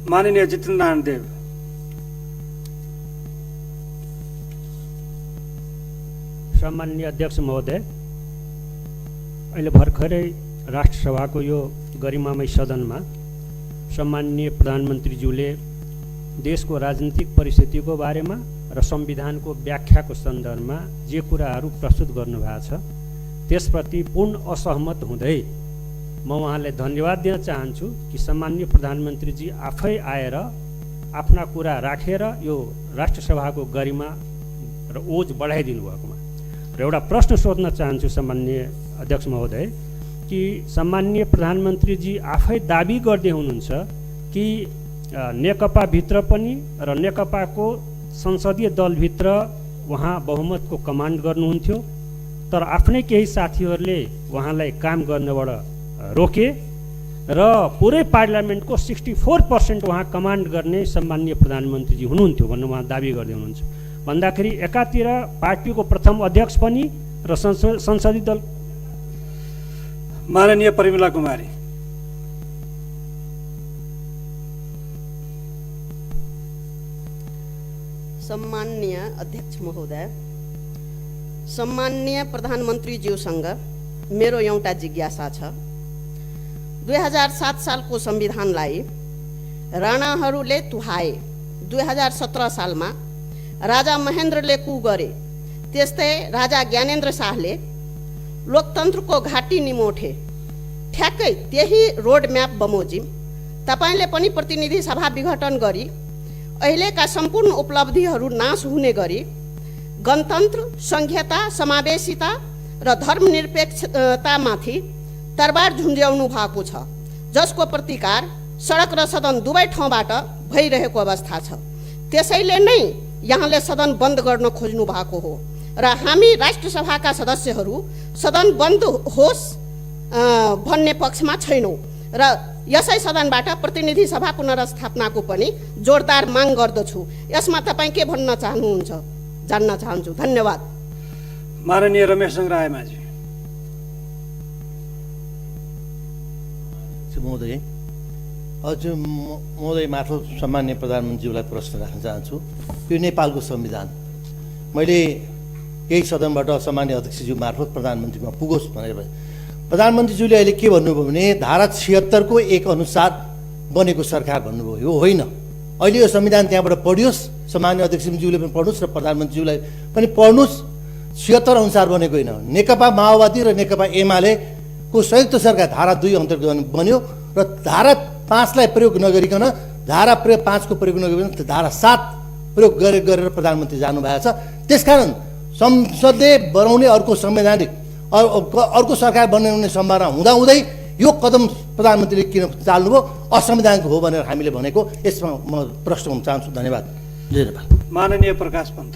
माननीय जितेन्द्र नारायण देव। सम्माननीय अध्यक्ष महोदय, अहिले भर्खरै राष्ट्रसभाको यो गरिमामय सदनमा सम्माननीय प्रधानमन्त्रीज्यूले देशको राजनीतिक परिस्थितिको बारेमा र संविधानको व्याख्याको सन्दर्भमा जे कुराहरू प्रस्तुत गर्नुभएको छ त्यसप्रति पूर्ण असहमत हुँदै म उहाँलाई धन्यवाद दिन चाहन्छु कि सम्माननीय प्रधानमन्त्रीजी आफै आएर आफ्ना कुरा राखेर यो राष्ट्रसभाको गरिमा र ओज बढाइदिनु भएकोमा। र एउटा प्रश्न सोध्न चाहन्छु सम्माननीय अध्यक्ष महोदय कि सम्माननीय प्रधानमन्त्रीजी आफै दाबी गर्दै हुनुहुन्छ कि नेकपाभित्र पनि र नेकपाको संसदीय दलभित्र उहाँ बहुमतको कमान्ड गर्नुहुन्थ्यो, तर आफ्नै केही साथीहरूले उहाँलाई काम गर्नबाट रोके र पुरै पार्लियामेन्टको 64% उहाँ कमान्ड गर्ने सम्माननीय प्रधानमन्त्रीजी हुनुहुन्थ्यो भन्ने उहाँ दाबी गर्दै हुनुहुन्छ। भन्दाखेरि एकातिर पार्टीको प्रथम अध्यक्ष पनि र संसदीय दल। माननीय परिमला कुमारी। सम्माननीय अध्यक्ष महोदय, सम्माननीय प्रधानमन्त्रीज्यूसँग मेरो एउटा जिज्ञासा छ। 2007 सालको संविधानलाई राणाहरूले तुहाए, 2017 सालमा राजा महेन्द्रले कु गरे, त्यस्तै राजा ज्ञानेन्द्र शाहले लोकतन्त्रको घाँटी निमोठे। ठ्याक्कै त्यही रोड म्याप बमोजिम तपाईँले पनि प्रतिनिधि सभा विघटन गरी अहिलेका सम्पूर्ण उपलब्धिहरू नाश हुने गरी गणतन्त्र, संघीयता, समावेशिता र धर्मनिरपेक्षतामाथि तरबार झुन्ड्याउनु भएको छ, जसको प्रतिकार सडक र सदन दुवै ठाउँबाट भइरहेको अवस्था छ। त्यसैले नै यहाँले सदन बन्द गर्न खोज्नु भएको हो र हामी राष्ट्रसभाका सदस्यहरू सदन बन्द होस् भन्ने पक्षमा छैनौँ र यसै सदनबाट प्रतिनिधि सभा पुनर्स्थापनाको पनि जोरदार माग गर्दछु। यसमा तपाईँ के भन्न चाहनुहुन्छ जान्न चाहन्छु। धन्यवाद। माननीय रमेश रायमाझी। महोदय, हजुर महोदय मार्फत सम्माननीय प्रधानमन्त्रीज्यूलाई प्रश्न राख्न चाहन्छु। यो नेपालको संविधान मैले यही सदनबाट सम्माननीय अध्यक्षज्यू मार्फत प्रधानमन्त्रीमा पुगोस् भनेर प्रधानमन्त्रीज्यूले अहिले के भन्नुभयो भने धारा 76 को 1 अनुसार बनेको सरकार भन्नुभयो। यो होइन, अहिले यो संविधान त्यहाँबाट पढियोस्, सामान्य अध्यक्षज्यूले पनि पढ्नुहोस् र प्रधानमन्त्रीज्यूलाई पनि पढ्नुहोस्। 76 अनुसार बनेको होइन, नेकपा माओवादी र नेकपा एमालेको संयुक्त सरकार धारा 2 अन्तर्गत बन्यो र धारा 5 लाई प्रयोग नगरिकन धारा 5 को प्रयोग नगरिकन धारा 7 प्रयोग गरेर प्रधानमन्त्री जानुभएको छ। त्यसकारण संसदले बनाउने अर्को संवैधानिक अर्को सरकार बनाउने सम्भावना हुँदाहुँदै यो कदम प्रधानमन्त्रीले किन चाल्नुभयो, असंवैधानिक हो भनेर हामीले भनेको। यसमा म प्रश्न गर्न चाहन्छु। धन्यवाद। जय नेपाल। माननीय प्रकाश पन्त।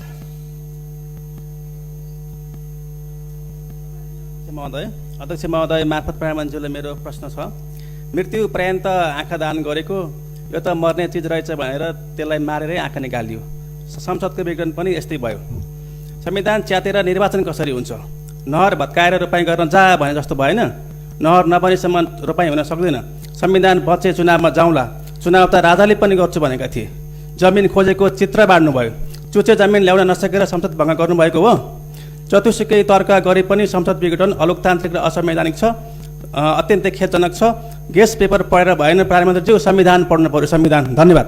अध्यक्ष महोदय मार्फत प्रधानमन्त्रीलाई मेरो प्रश्न छ। मृत्यु पर्यन्त आँखा दान गरेको यो त मर्ने चिज रहेछ भनेर त्यसलाई मारेरै आँखा निकालियो। संसदको विघटन पनि यस्तै भयो। संविधान च्यातेर निर्वाचन कसरी हुन्छ? नहर भत्काएर रोपाइँ गर्न जा भने जस्तो भएन। नहर नबनेसम्म रोपाइँ हुन सक्दैन। संविधान बचे चुनावमा जाउँला। चुनाव त राजाले पनि गर्छु भनेका थिए। जमिन खोजेको चित्र बाँड्नुभयो। चुचे जमिन ल्याउन नसकेर संसद भङ्ग गर्नुभएको हो। जतिसुकै तर्क गरे पनि संसद विघटन अलोकतान्त्रिक र असंवैधानिक छ, अत्यन्तै खेदजनक छ। गेस्ट पेपर पढेर भएन प्रधानमन्त्रीज्यू, संविधान पढ्नु पर्यो, संविधान। धन्यवाद।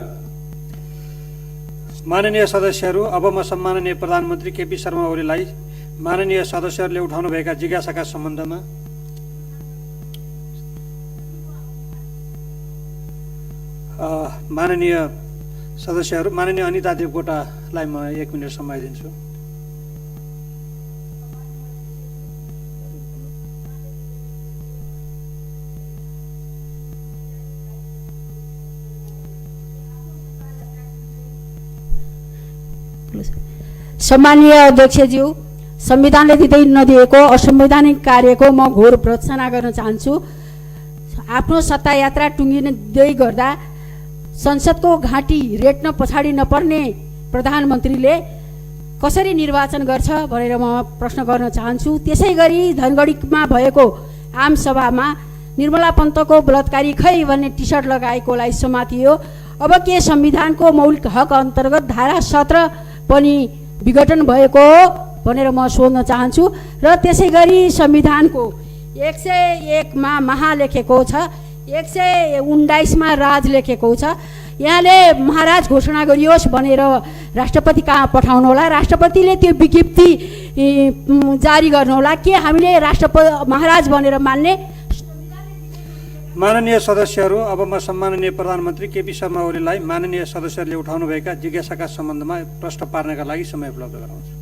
माननीय सदस्यहरू, अब म सम्माननीय प्रधानमन्त्री केपी शर्मा ओलीलाई माननीय सदस्यहरूले उठाउनुभएका जिज्ञासाका सम्बन्धमा माननीय सदस्यहरू, माननीय अनिता देवकोटालाई म 1 मिनट समय दिन्छु। सम्मानीय अध्यक्षज्यू, संविधानले दिँदै नदिएको असंवैधानिक कार्यको म घोर भर्त्सना गर्न चाहन्छु। आफ्नो सत्ता यात्रा टुङ्गिँदै गर्दा संसदको घाँटी रेट्न पछाडि नपर्ने प्रधानमन्त्रीले कसरी निर्वाचन गर्छ भनेर म प्रश्न गर्न चाहन्छु। त्यसै गरी धनगढीमा भएको आम सभामा निर्मला पन्तको बलात्कारी खै भन्ने टी सर्ट लगाएकोलाई समातियो। अब के संविधानको मौलिक हक अन्तर्गत धारा 17 पनि विघटन भएको हो भनेर म सोध्न चाहन्छु। र त्यसै गरी संविधानको 101 मा महा लेखेको छ, 119 मा राज लेखेको छ। यहाँले महाराज घोषणा गरियोस् भनेर राष्ट्रपति कहाँ पठाउनु होला? राष्ट्रपतिले त्यो विज्ञप्ति जारी गर्नुहोला। के हामीले महाराज भनेर मान्ने? माननीय सदस्यहरू, अब म सम्माननीय प्रधानमन्त्री केपी शर्मा ओलीलाई माननीय सदस्यहरूले उठाउनुभएका जिज्ञासाका सम्बन्धमा प्रश्न पार्नका लागि समय उपलब्ध गराउँछु।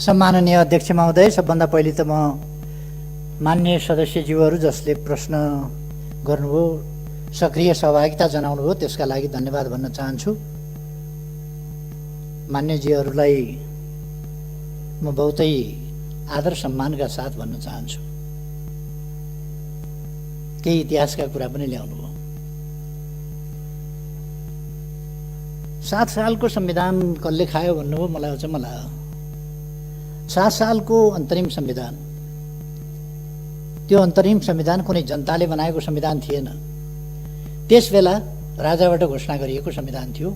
सम्माननीय अध्यक्ष महोदय, सबभन्दा पहिले त म माननीय सदस्यज्यूहरू जसले प्रश्न गर्नुभयो, सक्रिय सहभागिता जनाउनुभयो, त्यसका लागि धन्यवाद भन्न चाहन्छु। मान्यज्यूहरूलाई म बहुतै आदर सम्मानका साथ भन्न चाहन्छु। केही इतिहासका कुरा पनि ल्याउनुभयो। 7 सालको संविधान कसले खायो भन्नुभयो, मलाई अचम्म लाग्यो। 7 सालको अन्तरिम संविधान, त्यो अन्तरिम संविधान कुनै जनताले बनाएको संविधान थिएन। त्यसबेला राजाबाट घोषणा गरिएको संविधान थियो।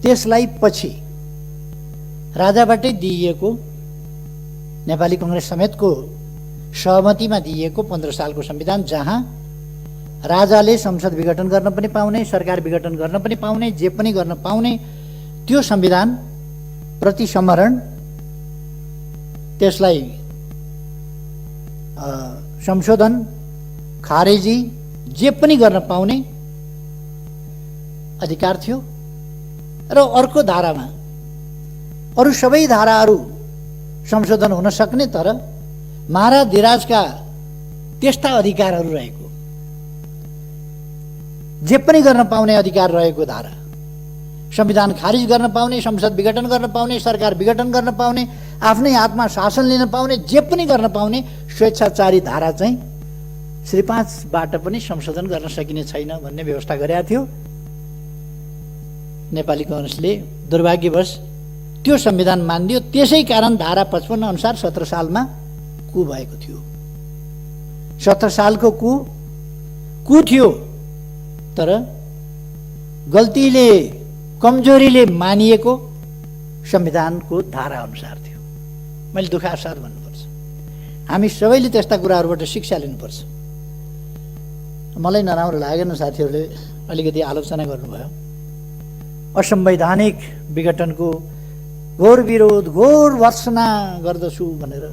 त्यसलाई पछि राजाबाटै दिइएको, नेपाली कांग्रेस समेतको सहमतिमा दिइएको 15 सालको संविधान, जहाँ राजाले संसद विघटन गर्न पनि पाउने, सरकार विघटन गर्न पनि पाउने, जे पनि गर्न पाउने, त्यो संविधान प्रति समरण, त्यसलाई संशोधन, खारेजी, जे पनि गर्न पाउने अधिकार थियो। र अर्को धारामा अरू सबै धाराहरू संशोधन हुन सक्ने, तर महाराजधिराजका त्यस्ता अधिकारहरू रहेको, जे पनि गर्न पाउने अधिकार रहेको धारा, संविधान खारिज गर्न पाउने, संसद विघटन गर्न पाउने, सरकार विघटन गर्न पाउने, आफ्नै हातमा शासन लिन पाउने, जे पनि गर्न पाउने स्वेच्छाचारी धारा चाहिँ श्री 5बाट पनि संशोधन गर्न सकिने छैन भन्ने व्यवस्था गरेका थियो। नेपाली कांग्रेसले दुर्भाग्यवश त्यो संविधान मानिदियो। त्यसै कारण धारा 55 अनुसार 17 सालमा कु भएको थियो। 17 सालको कु थियो, तर गल्तीले, कमजोरीले मानिएको संविधानको धारा अनुसार थियो। मैले दुःखका साथ भन्नुपर्छ, हामी सबैले त्यस्ता कुराहरूबाट शिक्षा लिनुपर्छ। मलाई नराम्रो लागेन साथीहरूले अलिकति आलोचना गर्नुभयो। असंवैधानिक विघटनको घोर विरोध, घोर भर्त्सना गर्दछु भनेर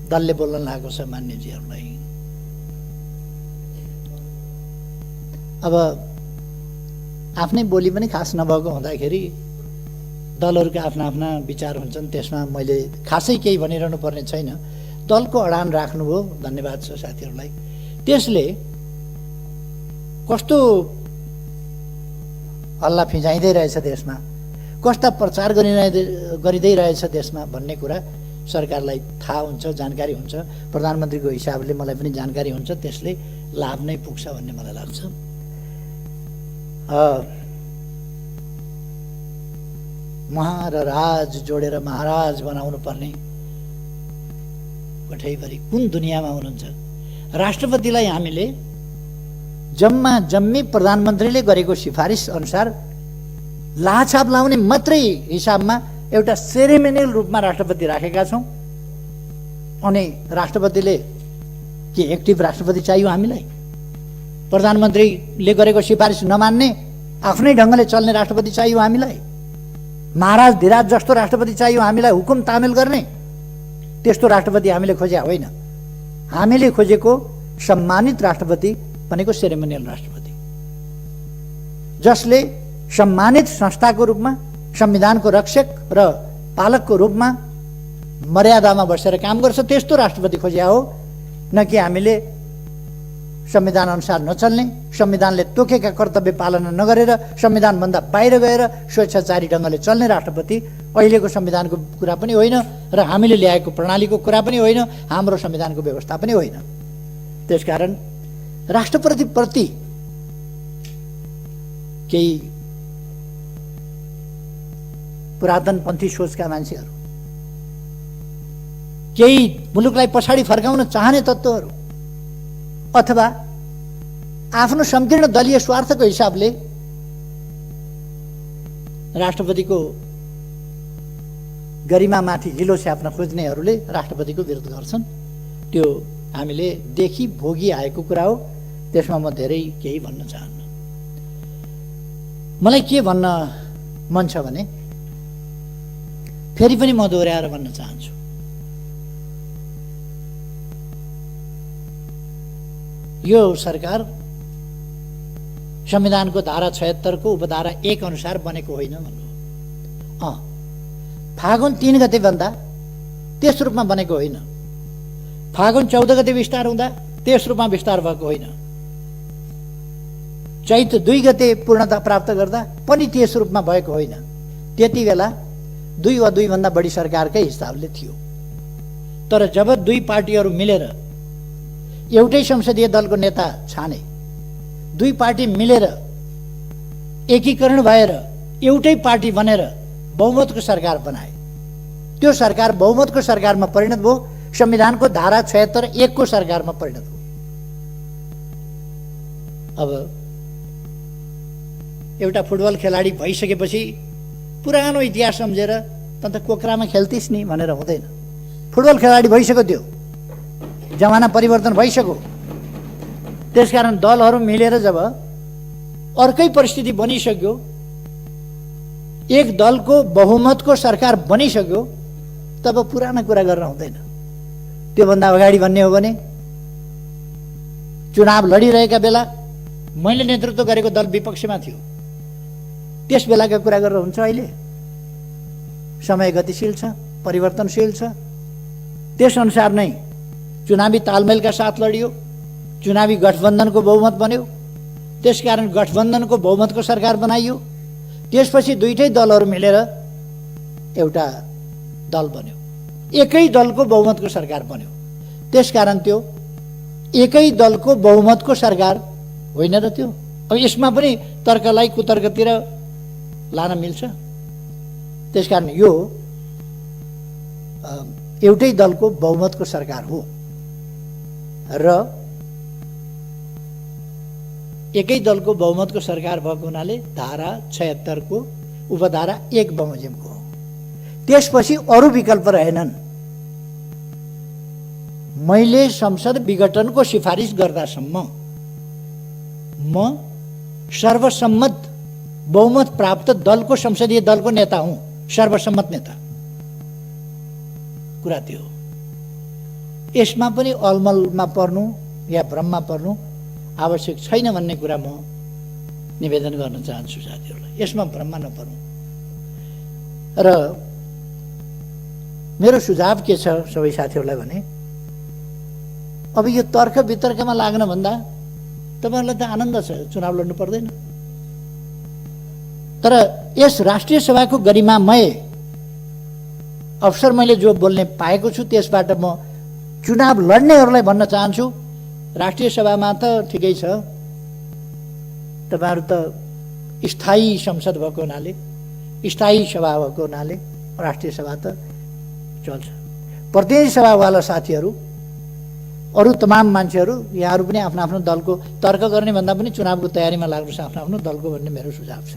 दलले बोल्न लागेको छ मान्यजीहरूलाई। अब आफ्नै बोली पनि खास नभएको हुँदाखेरि दलहरूका आफ्ना आफ्ना विचार हुन्छन्, त्यसमा मैले खासै केही भनिरहनु पर्ने छैन। दलको अडान राख्नुभयो, धन्यवाद छ साथीहरूलाई। त्यसले कस्तो हल्ला फिजाइँदै रहेछ देशमा, कस्ता प्रचार गरिँदै रहेछ देशमा भन्ने कुरा सरकारलाई थाहा हुन्छ, जानकारी हुन्छ। प्रधानमन्त्रीको हिसाबले मलाई पनि जानकारी हुन्छ, त्यसले लाभ नै पुग्छ भन्ने मलाई लाग्छ। महा र राज जोडेर महाराज बनाउनु पर्ने कठैभरि कुन दुनियाँमा हुनुहुन्छ? राष्ट्रपतिलाई हामीले जम्मी प्रधानमन्त्रीले गरेको सिफारिस अनुसार लाछाप लाउने मात्रै हिसाबमा एउटा सेरेमोनियल रूपमा राष्ट्रपति राखेका छौँ। अनि राष्ट्रपतिले के एक्टिभ राष्ट्रपति चाहियो हामीलाई? प्रधानमन्त्रीले गरेको सिफारिस नमान्ने आफ्नै ढङ्गले चल्ने राष्ट्रपति चाहियो हामीलाई? महाराज धिराज जस्तो राष्ट्रपति चाहियो हामीलाई, हुकुम तामेल गर्ने? त्यस्तो राष्ट्रपति हामीले खोजे होइन। हामीले खोजेको सम्मानित राष्ट्रपति भनेको सेरेमोनियल राष्ट्रपति, जसले सम्मानित संस्थाको रूपमा, संविधानको रक्षक र पालकको रूपमा मर्यादामा बसेर काम गर्छ, त्यस्तो राष्ट्रपति खोज्या हो। न कि हामीले संविधान अनुसार नचल्ने, संविधानले तोकेका कर्तव्य पालना नगरेर संविधानभन्दा बाहिर गएर स्वेच्छाचारी ढङ्गले चल्ने राष्ट्रपति अहिलेको संविधानको कुरा पनि होइन र हामीले ल्याएको प्रणालीको कुरा पनि होइन, हाम्रो संविधानको व्यवस्था पनि होइन। त्यसकारण राष्ट्रपतिप्रति केही पुरातनपन्थी सोचका मान्छेहरू, केही मुलुकलाई पछाडि फर्काउन चाहने तत्त्वहरू, अथवा आफ्नो संकीर्ण दलीय स्वार्थको हिसाबले राष्ट्रपतिको गरिमामाथि हिलो छ्याप्न खोज्नेहरूले राष्ट्रपतिको विरोध गर्छन्। त्यो हामीले देखि भोगी आएको कुरा हो, त्यसमा म धेरै केही भन्न चाहन्न। मलाई के भन्न मन छ भने फेरि पनि म दोहोऱ्याएर भन्न चाहन्छु, यो सरकार संविधानको धारा 76 को उपधारा 1 अनुसार बनेको होइन भन्नु। फागुन 3 गते भन्दा त्यस रूपमा बनेको होइन। फागुन 14 गते विस्तार हुँदा त्यस रूपमा विस्तार भएको होइन। चैत 2 गते पूर्णता प्राप्त गर्दा पनि त्यस रूपमा भएको होइन। त्यति बेला 2 वा 2 भन्दा बढी सरकारकै हिसाबले थियो। तर जब 2 पार्टीहरू मिलेर एउटै संसदीय दलको नेता छाने, 2 पार्टी मिलेर एकीकरण भएर एउटै पार्टी बनेर बहुमतको सरकार बनाए, त्यो सरकार बहुमतको सरकारमा परिणत भयो, संविधानको धारा 76(1) को सरकारमा परिणत भयो। अब एउटा फुटबल खेलाडी भइसकेपछि पुरानो इतिहास सम्झेर त कोक्रामा खेल्थिस् नि भनेर हुँदैन। फुटबल खेलाडी भइसक्यो, त्यो जमाना परिवर्तन भइसक्यो। त्यसकारण दलहरू मिलेर जब अर्कै परिस्थिति बनिसक्यो, एक दलको बहुमतको सरकार बनिसक्यो, तब पुरानो कुरा गर्न हुँदैन। त्योभन्दा अगाडि भन्ने हो भने चुनाव लडिरहेका बेला मैले नेतृत्व गरेको दल विपक्षमा थियो, त्यस बेलाका कुरा गरेर हुन्छ? अहिले समय गतिशील छ, परिवर्तनशील छ। त्यसअनुसार नै चुनावी तालमेलका साथ लडियो, चुनावी गठबन्धनको बहुमत बन्यो, त्यसकारण गठबन्धनको बहुमतको सरकार बनाइयो। त्यसपछि दुईटै दलहरू मिलेर एउटा दल बन्यो, एकै दलको बहुमतको सरकार बन्यो। त्यसकारण त्यो एकै दलको बहुमतको सरकार होइन र त्यो। अब यसमा पनि तर्कलाई कुतर्कतिर लान मिल्छ। त्यसकारण यो एउटै दलको बहुमतको सरकार हो र एकै दलको बहुमतको सरकार भएको हुनाले धारा 76 को उपधारा 1 बमोजिमको हो। त्यसपछि अरू विकल्प रहेनन्। मैले संसद विघटनको सिफारिस गर्दासम्म म सर्वसम्मत बहुमत प्राप्त दलको संसदीय दलको नेता हुँ, सर्वसम्मत नेता। कुरा त्यो हो। यसमा पनि अलमलमा पर्नु या भ्रममा पर्नु आवश्यक छैन भन्ने कुरा म निवेदन गर्न चाहन्छु साथीहरूलाई। यसमा भ्रममा नपर्नु। र मेरो सुझाव के छ सबै साथीहरूलाई भने अब यो तर्क वितर्कमा लाग्न भन्दा तपाईँहरूलाई त आनन्द छ, चुनाव लड्नु पर्दैन। तर यस राष्ट्रिय सभाको गरिमामय अवसर मैले जो बोल्ने पाएको छु त्यसबाट म चुनाव लड्नेहरूलाई भन्न चाहन्छु, राष्ट्रिय सभामा त ठिकै छ, तपाईँहरू त स्थायी संसद भएको हुनाले, स्थायी सभा भएको हुनाले राष्ट्रिय सभा त चल्छ। प्रतिनिधि सभावाला साथीहरू, अरू तमाम मान्छेहरू, यहाँहरू पनि आफ्नो आफ्नो दलको तर्क गर्ने भन्दा पनि चुनावको तयारीमा लाग्नुहोस् आफ्नो आफ्नो दलको भन्ने मेरो सुझाव छ।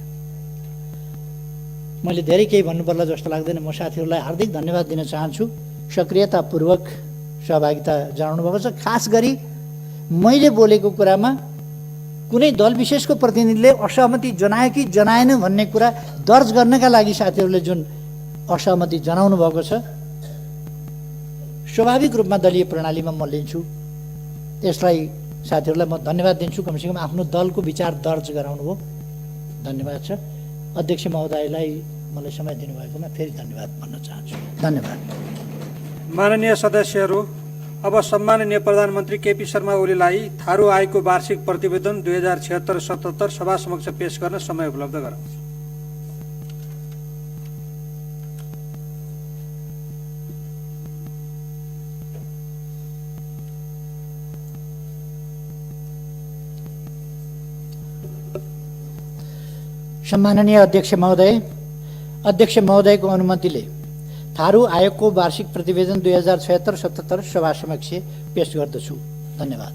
मैले धेरै केही भन्नुपर्ला जस्तो लाग्दैन। म साथीहरूलाई हार्दिक धन्यवाद दिन चाहन्छु, सक्रियतापूर्वक सहभागिता जनाउनु भएको छ। खास गरी मैले बोलेको कुरामा कुनै दल विशेषको प्रतिनिधिले असहमति जनायो कि जनाएन भन्ने कुरा दर्ज गर्नका लागि साथीहरूले जुन असहमति जनाउनु भएको छ, स्वाभाविक रूपमा दलीय प्रणालीमा म लिन्छु। त्यसलाई साथीहरूलाई म धन्यवाद दिन्छु, कमसेकम आफ्नो दलको विचार दर्ज गराउनु भयो, धन्यवाद छ। अध्यक्ष महोदयलाई मलाई समय दिनुभएकोमा फेरि धन्यवाद भन्न चाहन्छु। धन्यवाद। माननीय सदस्यहरू, अब सम्माननीय प्रधानमन्त्री केपी शर्मा ओलीलाई थारू आयोगको वार्षिक प्रतिवेदन 2076-77 सभा समक्ष पेश गर्न समय उपलब्ध गराउँछु। सम्माननीय अध्यक्ष महोदयको अनुमतिले थारू आयोगको वार्षिक प्रतिवेदन 2076-77 सभा समक्ष पेश गर्दछु। धन्यवाद।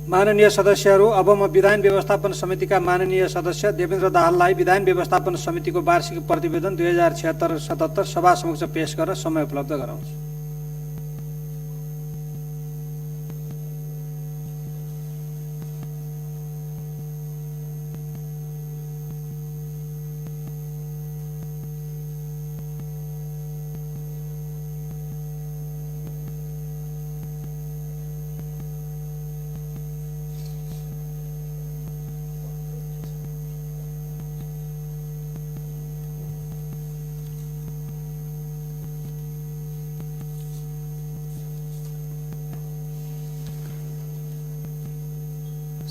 माननीय सदस्यहरू, अब म विधान व्यवस्थापन समितिका माननीय सदस्य देवेन्द्र दाहाललाई विधान व्यवस्थापन समितिको वार्षिक प्रतिवेदन 2076-77 सभा समक्ष पेश गर्न समय उपलब्ध गराउँछु।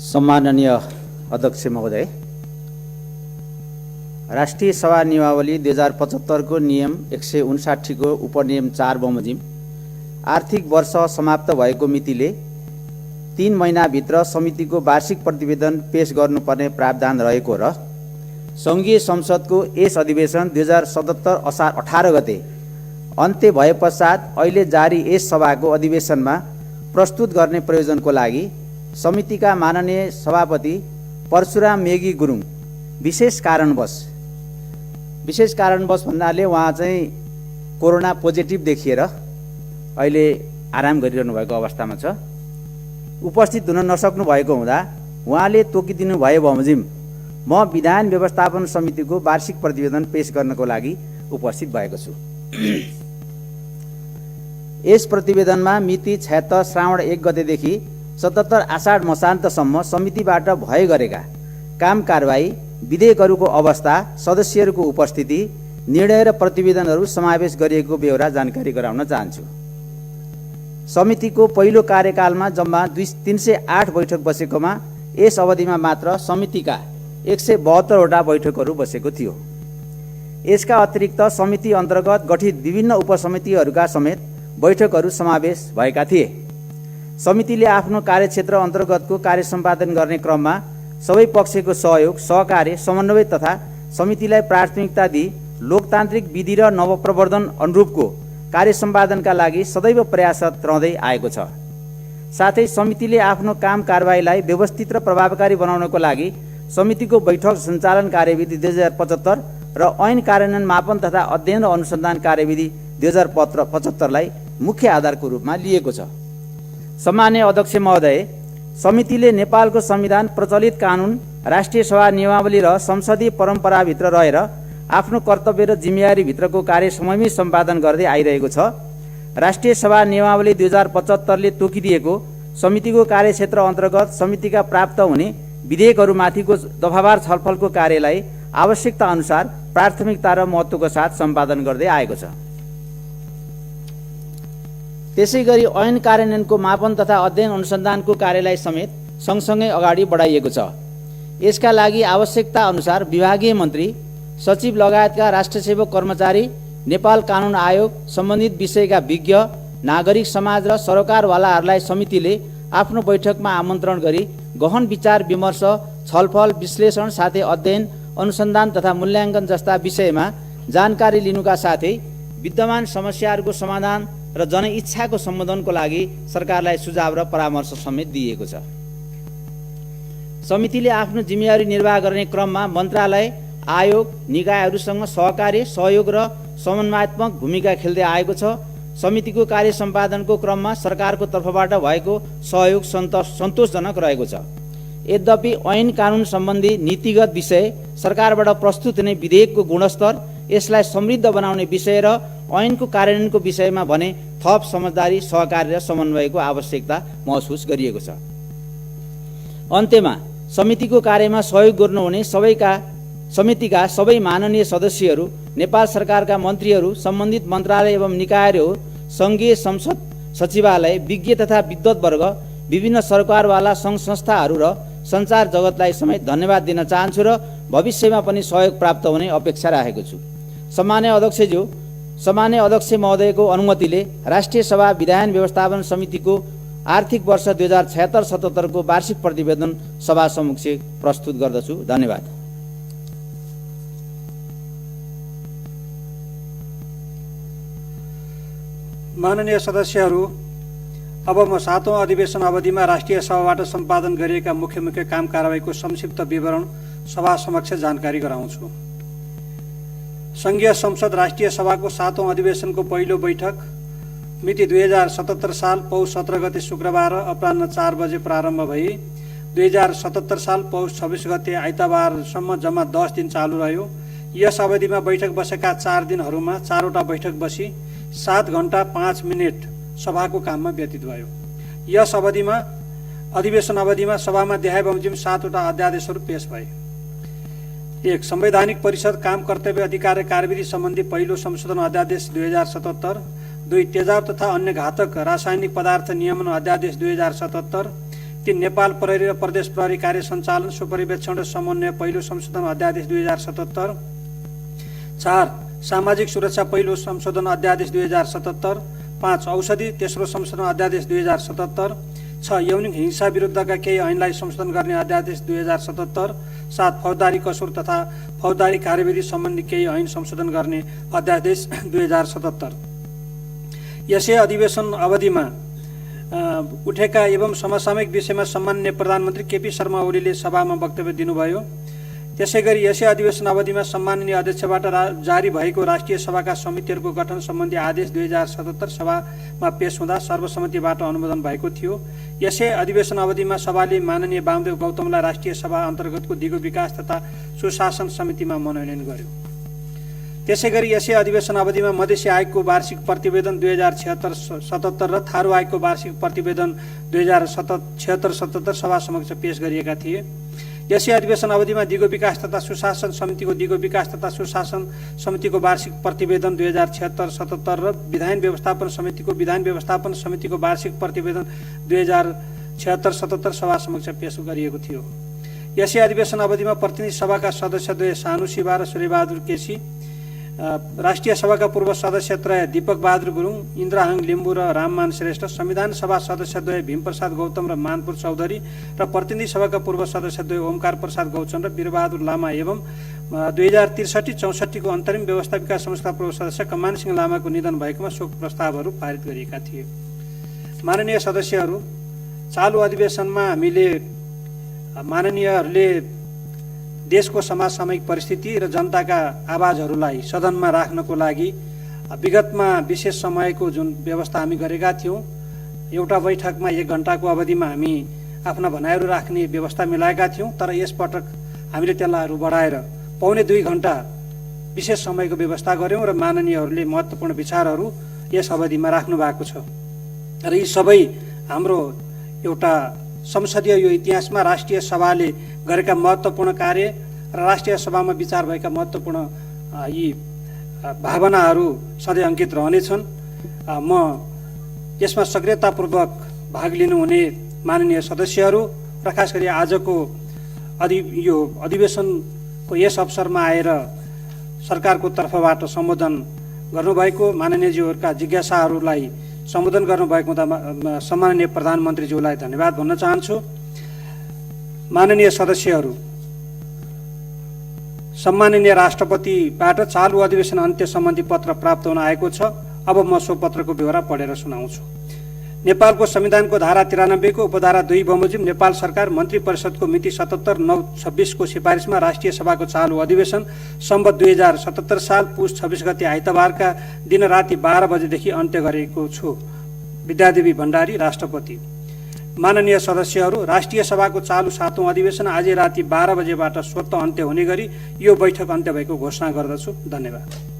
सम्माननीय अध्यक्ष महोदय, राष्ट्रिय सभा नियमावली 2075 को नियम 159 को उपनियम 4 बमोजिम आर्थिक वर्ष समाप्त भएको मितिले 3 महिनाभित्र समितिको वार्षिक प्रतिवेदन पेश गर्नुपर्ने प्रावधान रहेको र सङ्घीय संसदको यस अधिवेशन 2077 असार 18 गते अन्त्य भए पश्चात अहिले जारी यस सभाको अधिवेशनमा प्रस्तुत गर्ने प्रयोजनको लागि समितिका माननीय सभापति परशुराम मेगी गुरुङ विशेष कारणवश भन्नाले उहाँ चाहिँ कोरोना पोजिटिभ देखिएर अहिले आराम गरिरहनु भएको अवस्थामा छ, उपस्थित हुन नसक्नु भएको हुँदा उहाँले तोकिदिनु भए बमोजिम म विधान व्यवस्थापन समितिको वार्षिक प्रतिवेदन पेश गर्नको लागि उपस्थित भएको छु। यस प्रतिवेदनमा मिति 76 श्रावण 1 गतेदेखि 77 आषाढ मसान्तसम्म समितिबाट भए गरेका काम कारबाही, विधेयकहरूको अवस्था, सदस्यहरूको उपस्थिति, निर्णय र प्रतिवेदनहरू समावेश गरिएको बेहोरा जानकारी गराउन चाहन्छु। समितिको पहिलो कार्यकालमा जम्मा 308 बैठक बसेकोमा यस अवधिमा मात्र समितिका 172 वटा बैठकहरू बसेको थियो। यसका अतिरिक्त समिति अन्तर्गत गठित विभिन्न उपसमितिहरूका समेत बैठकहरू समावेश भएका थिए। समितिले आफ्नो कार्यक्षेत्र अन्तर्गतको कार्य सम्पादन गर्ने क्रममा सबै पक्षको सहयोग, सहकार्य, समन्वय तथा समितिलाई प्राथमिकता दिई लोकतान्त्रिक विधि र नवप्रवर्धन अनुरूपको कार्य सम्पादनका लागि सदैव प्रयासरत रहँदै आएको छ। साथै समितिले आफ्नो काम कारबाहीलाई व्यवस्थित र प्रभावकारी बनाउनको लागि समितिको बैठक सञ्चालन कार्यविधि 2075 र ऐन कार्यान्वयन मापन तथा अध्ययन र अनुसन्धान कार्यविधि 2075 लाई मुख्य आधारको रूपमा लिएको छ। सम्माननीय अध्यक्ष महोदय, समितिले नेपालको संविधान, प्रचलित कानुन राष्ट्रिय सभा नियमावली र संसदीय परम्पराभित्र रहेर आफ्नो कर्तव्य र जिम्मेवारीभित्रको कार्य समयमै सम्पादन गर्दै आइरहेको छ। राष्ट्रिय सभा नियमावली 2075ले तोकिदिएको समितिको कार्यक्षेत्र अन्तर्गत समितिका प्राप्त हुने विधेयकहरूमाथिको दफावार छलफलको कार्यलाई आवश्यकता अनुसार प्राथमिकता र महत्त्वको साथ सम्पादन गर्दै आएको छ। त्यसैगरी ऐन कार्यान्वयनको मापन तथा अध्ययन अनुसन्धानको कार्यलाई समेत सँगसँगै अगाडि बढाइएको छ। यसका लागि आवश्यकता अनुसार विभागीय मन्त्री, सचिव लगायतका राष्ट्रसेवक कर्मचारी, नेपाल कानुन आयोग, सम्बन्धित विषयका विज्ञ, नागरिक समाज र सरकारवालाहरूलाई समितिले आफ्नो बैठकमा आमन्त्रण गरी गहन विचार विमर्श, छलफल, विश्लेषण साथै अध्ययन अनुसन्धान तथा मूल्याङ्कन जस्ता विषयमा जानकारी लिनुका साथै विद्यमान समस्याहरूको समाधान र जनइच्छाको सम्बोधनको लागि सरकारलाई सुझाव र परामर्श समेत दिएको छ। समितिले आफ्नो जिम्मेवारी निर्वाह गर्ने क्रममा मन्त्रालय, आयोग, निकायहरूसँग सहकार्य, सहयोग र समन्वयात्मक भूमिका खेल्दै आएको छ। समितिको कार्य सम्पादनको क्रममा सरकारको तर्फबाट भएको सहयोग सन्तोषजनक रहेको छ। यद्यपि ऐन कानुन सम्बन्धी नीतिगत विषय, सरकारबाट प्रस्तुत हुने विधेयकको गुणस्तर, यसलाई समृद्ध बनाउने विषय र ऐनको कार्यान्वयनको विषयमा भने थप समझदारी, सहकार्य र समन्वयको आवश्यकता महसुस गरिएको छ। अन्त्यमा समितिको कार्यमा सहयोग गर्नुहुने समितिका सबै माननीय सदस्यहरू, नेपाल सरकारका मन्त्रीहरू, सम्बन्धित मन्त्रालय एवं निकायहरू, सङ्घीय संसद सचिवालय, विज्ञ तथा विद्वत्वर्ग, विभिन्न सरकारवाला सङ्घ संस्थाहरू र सञ्चार जगतलाई समेत धन्यवाद दिन चाहन्छु र भविष्यमा पनि सहयोग प्राप्त हुने अपेक्षा राखेको छु। सम्माननीय अध्यक्ष महोदयको अनुमतिले राष्ट्रिय सभा विधायन व्यवस्थापन समितिको आर्थिक वर्ष 2076-77 को वार्षिक प्रतिवेदन सभा समक्ष प्रस्तुत गर्दछु। धन्यवाद। माननीय सदस्यहरू, अब म 7औं अधिवेशन अवधिमा राष्ट्रिय सभाबाट सम्पादन गरिएका मुख्य काम कारबाहीको संक्षिप्त विवरण सभा समक्ष जानकारी गराउँछु। संघीय संसद राष्ट्रिय सभाको 7औं अधिवेशनको पहिलो बैठक मिति 2077 साल पौष 17 गते शुक्रबार अपराह्न 4 बजे प्रारम्भ भई 2077 साल पौष 26 गते आइतबारसम्म जम्मा 10 दिन चालू रह्यो। यस अवधिमा बैठक बसेका 4 दिनहरूमा 4वटा बैठक बसी 7 घण्टा 5 मिनट सभाको काममा व्यतीत भयो। यस अधिवेशन अवधिमा सभामा देहाय बमोजिम 7वटा अध्यादेशहरू पेश भए। 1. संवैधानिक परिषद काम कर्तव्य अधिकार र कार्यविधि सम्बन्धी पहिलो संशोधन अध्यादेश 2077। 2. तेजाब तथा अन्य घातक रासायनिक पदार्थ नियमन अध्यादेश 2077। 3. नेपाल प्रहरी र प्रदेश प्रहरी कार्य सञ्चालन, सुपरिवेक्षण र समन्वय पहिलो संशोधन अध्यादेश 2077। 4. सामाजिक सुरक्षा पहिलो संशोधन अध्यादेश 2077। 5. औषधि तेस्रो संशोधन अध्यादेश 2077। 6. यौनिक हिंसा विरुद्धका केही ऐनलाई संशोधन गर्ने अध्यादेश 2077। 7. फौजदारी कसुर तथा फौजदारी कार्यविधि सम्बन्धी केही ऐन संशोधन गर्ने अध्यादेश 2077। यसै अधिवेशन अवधिमा उठेका एवं समसामयिक विषयमा सम्माननीय प्रधानमन्त्री केपी शर्मा ओलीले सभामा वक्तव्य दिनुभयो। त्यसैगरी यसै अधिवेशन अवधिमा सम्माननीय अध्यक्षबाट जारी भएको राष्ट्रिय सभाका समितिहरूको गठन सम्बन्धी आदेश 2077 सभामा पेश हुँदा सर्वसम्मतिबाट अनुमोदन भएको थियो। यसै अधिवेशन अवधिमा सभाले माननीय वामदेव गौतमलाई राष्ट्रिय सभा अन्तर्गतको दिगो विकास तथा सुशासन समितिमा मनोनयन गर्यो। त्यसैगरी यसै अधिवेशन अवधिमा मधेसी आयोगको वार्षिक प्रतिवेदन 2076-77 र थारू आयोगको वार्षिक प्रतिवेदन 2076-77 सभा समक्ष पेश गरिएका थिए। यसै अधिवेशन अवधिमा दिगो विकास तथा सुशासन समितिको दिगो विकास तथा सुशासन समितिको वार्षिक प्रतिवेदन 2076-77 र विधायन व्यवस्थापन समितिको वार्षिक प्रतिवेदन 2076-77 सभा समक्ष पेश गरिएको थियो। यसै अधिवेशन अवधिमा प्रतिनिधि सभाका सदस्यद्वय सानु शिवा र सूर्यबहादुर केसी, राष्ट्रिय सभाका पूर्व सदस्यत्रय दीपक बहादुर गुरुङ, इन्द्रहाङ लिम्बू र राममान श्रेष्ठ, संविधान सभा सदस्यद्वय भीमप्रसाद गौतम र मानपुर चौधरी र प्रतिनिधि सभाका पूर्व सदस्यद्वय ओमकार प्रसाद गौचन र वीरबहादुर लामा एवं 2063-64 को अन्तरिम व्यवस्था विकास संस्था पूर्व सदस्य कमान सिंह लामाको निधन भएकोमा शोक प्रस्तावहरू पारित गरिएका थिए। माननीय सदस्यहरू, चालु अधिवेशनमा हामीले माननीयहरूले देशको समसामयिक परिस्थिति र जनताका आवाजहरूलाई सदनमा राख्नको लागि विगतमा विशेष समयको जुन व्यवस्था हामी गरेका थियौँ, एउटा बैठकमा 1 घण्टाको अवधिमा हामी आफ्ना भनाइहरू राख्ने व्यवस्था मिलाएका थियौँ, तर यसपटक हामीले त्यसलाई बढाएर पौने 2 घण्टा विशेष समयको व्यवस्था गऱ्यौँ र माननीयहरूले महत्त्वपूर्ण विचारहरू यस अवधिमा राख्नु भएको छ। र यी सबै हाम्रो एउटा संसदीय यो इतिहासमा राष्ट्रिय सभाले गरेका महत्त्वपूर्ण कार्य र राष्ट्रिय सभामा विचार भएका महत्त्वपूर्ण यी भावनाहरू सधैँ अंकित रहनेछन्। म यसमा सक्रियतापूर्वक भाग लिनुहुने माननीय सदस्यहरू र खास गरी आजको यो अधिवेशनको यस अवसरमा आएर सरकारको तर्फबाट सम्बोधन गर्नुभएको माननीयज्यूहरूका जिज्ञासाहरूलाई सम्बोधन गर्नुभएको हुँदा सम्माननीय प्रधानमन्त्रीज्यूलाई धन्यवाद भन्न चाहन्छु। माननीय सदस्यहरू, सम्माननीय राष्ट्रपतिबाट चालु अधिवेशन अन्त्य सम्बन्धी पत्र प्राप्त हुन आएको छ। अब म सो पत्रको ब्यौरा पढेर सुनाउँछु। नेपालको संविधानको धारा 93 को उपधारा 2 बमोजिम नेपाल सरकार मन्त्री परिषदको मिति 77/9/26 को सिफारिसमा राष्ट्रिय सभाको चालु अधिवेशन सम्वत 2077 साल पुस 26 गते आइतबारका दिन राति 12 बजेदेखि अन्त्य गरेको छु। विद्यादेवी भण्डारी, राष्ट्रपति। माननीय सदस्यहरू, राष्ट्रिय सभाको चालु 7औं अधिवेशन आज राति 12 बजेबाट स्वतः अन्त्य हुने गरी यो बैठक अन्त्य भएको घोषणा गर्दछु। धन्यवाद।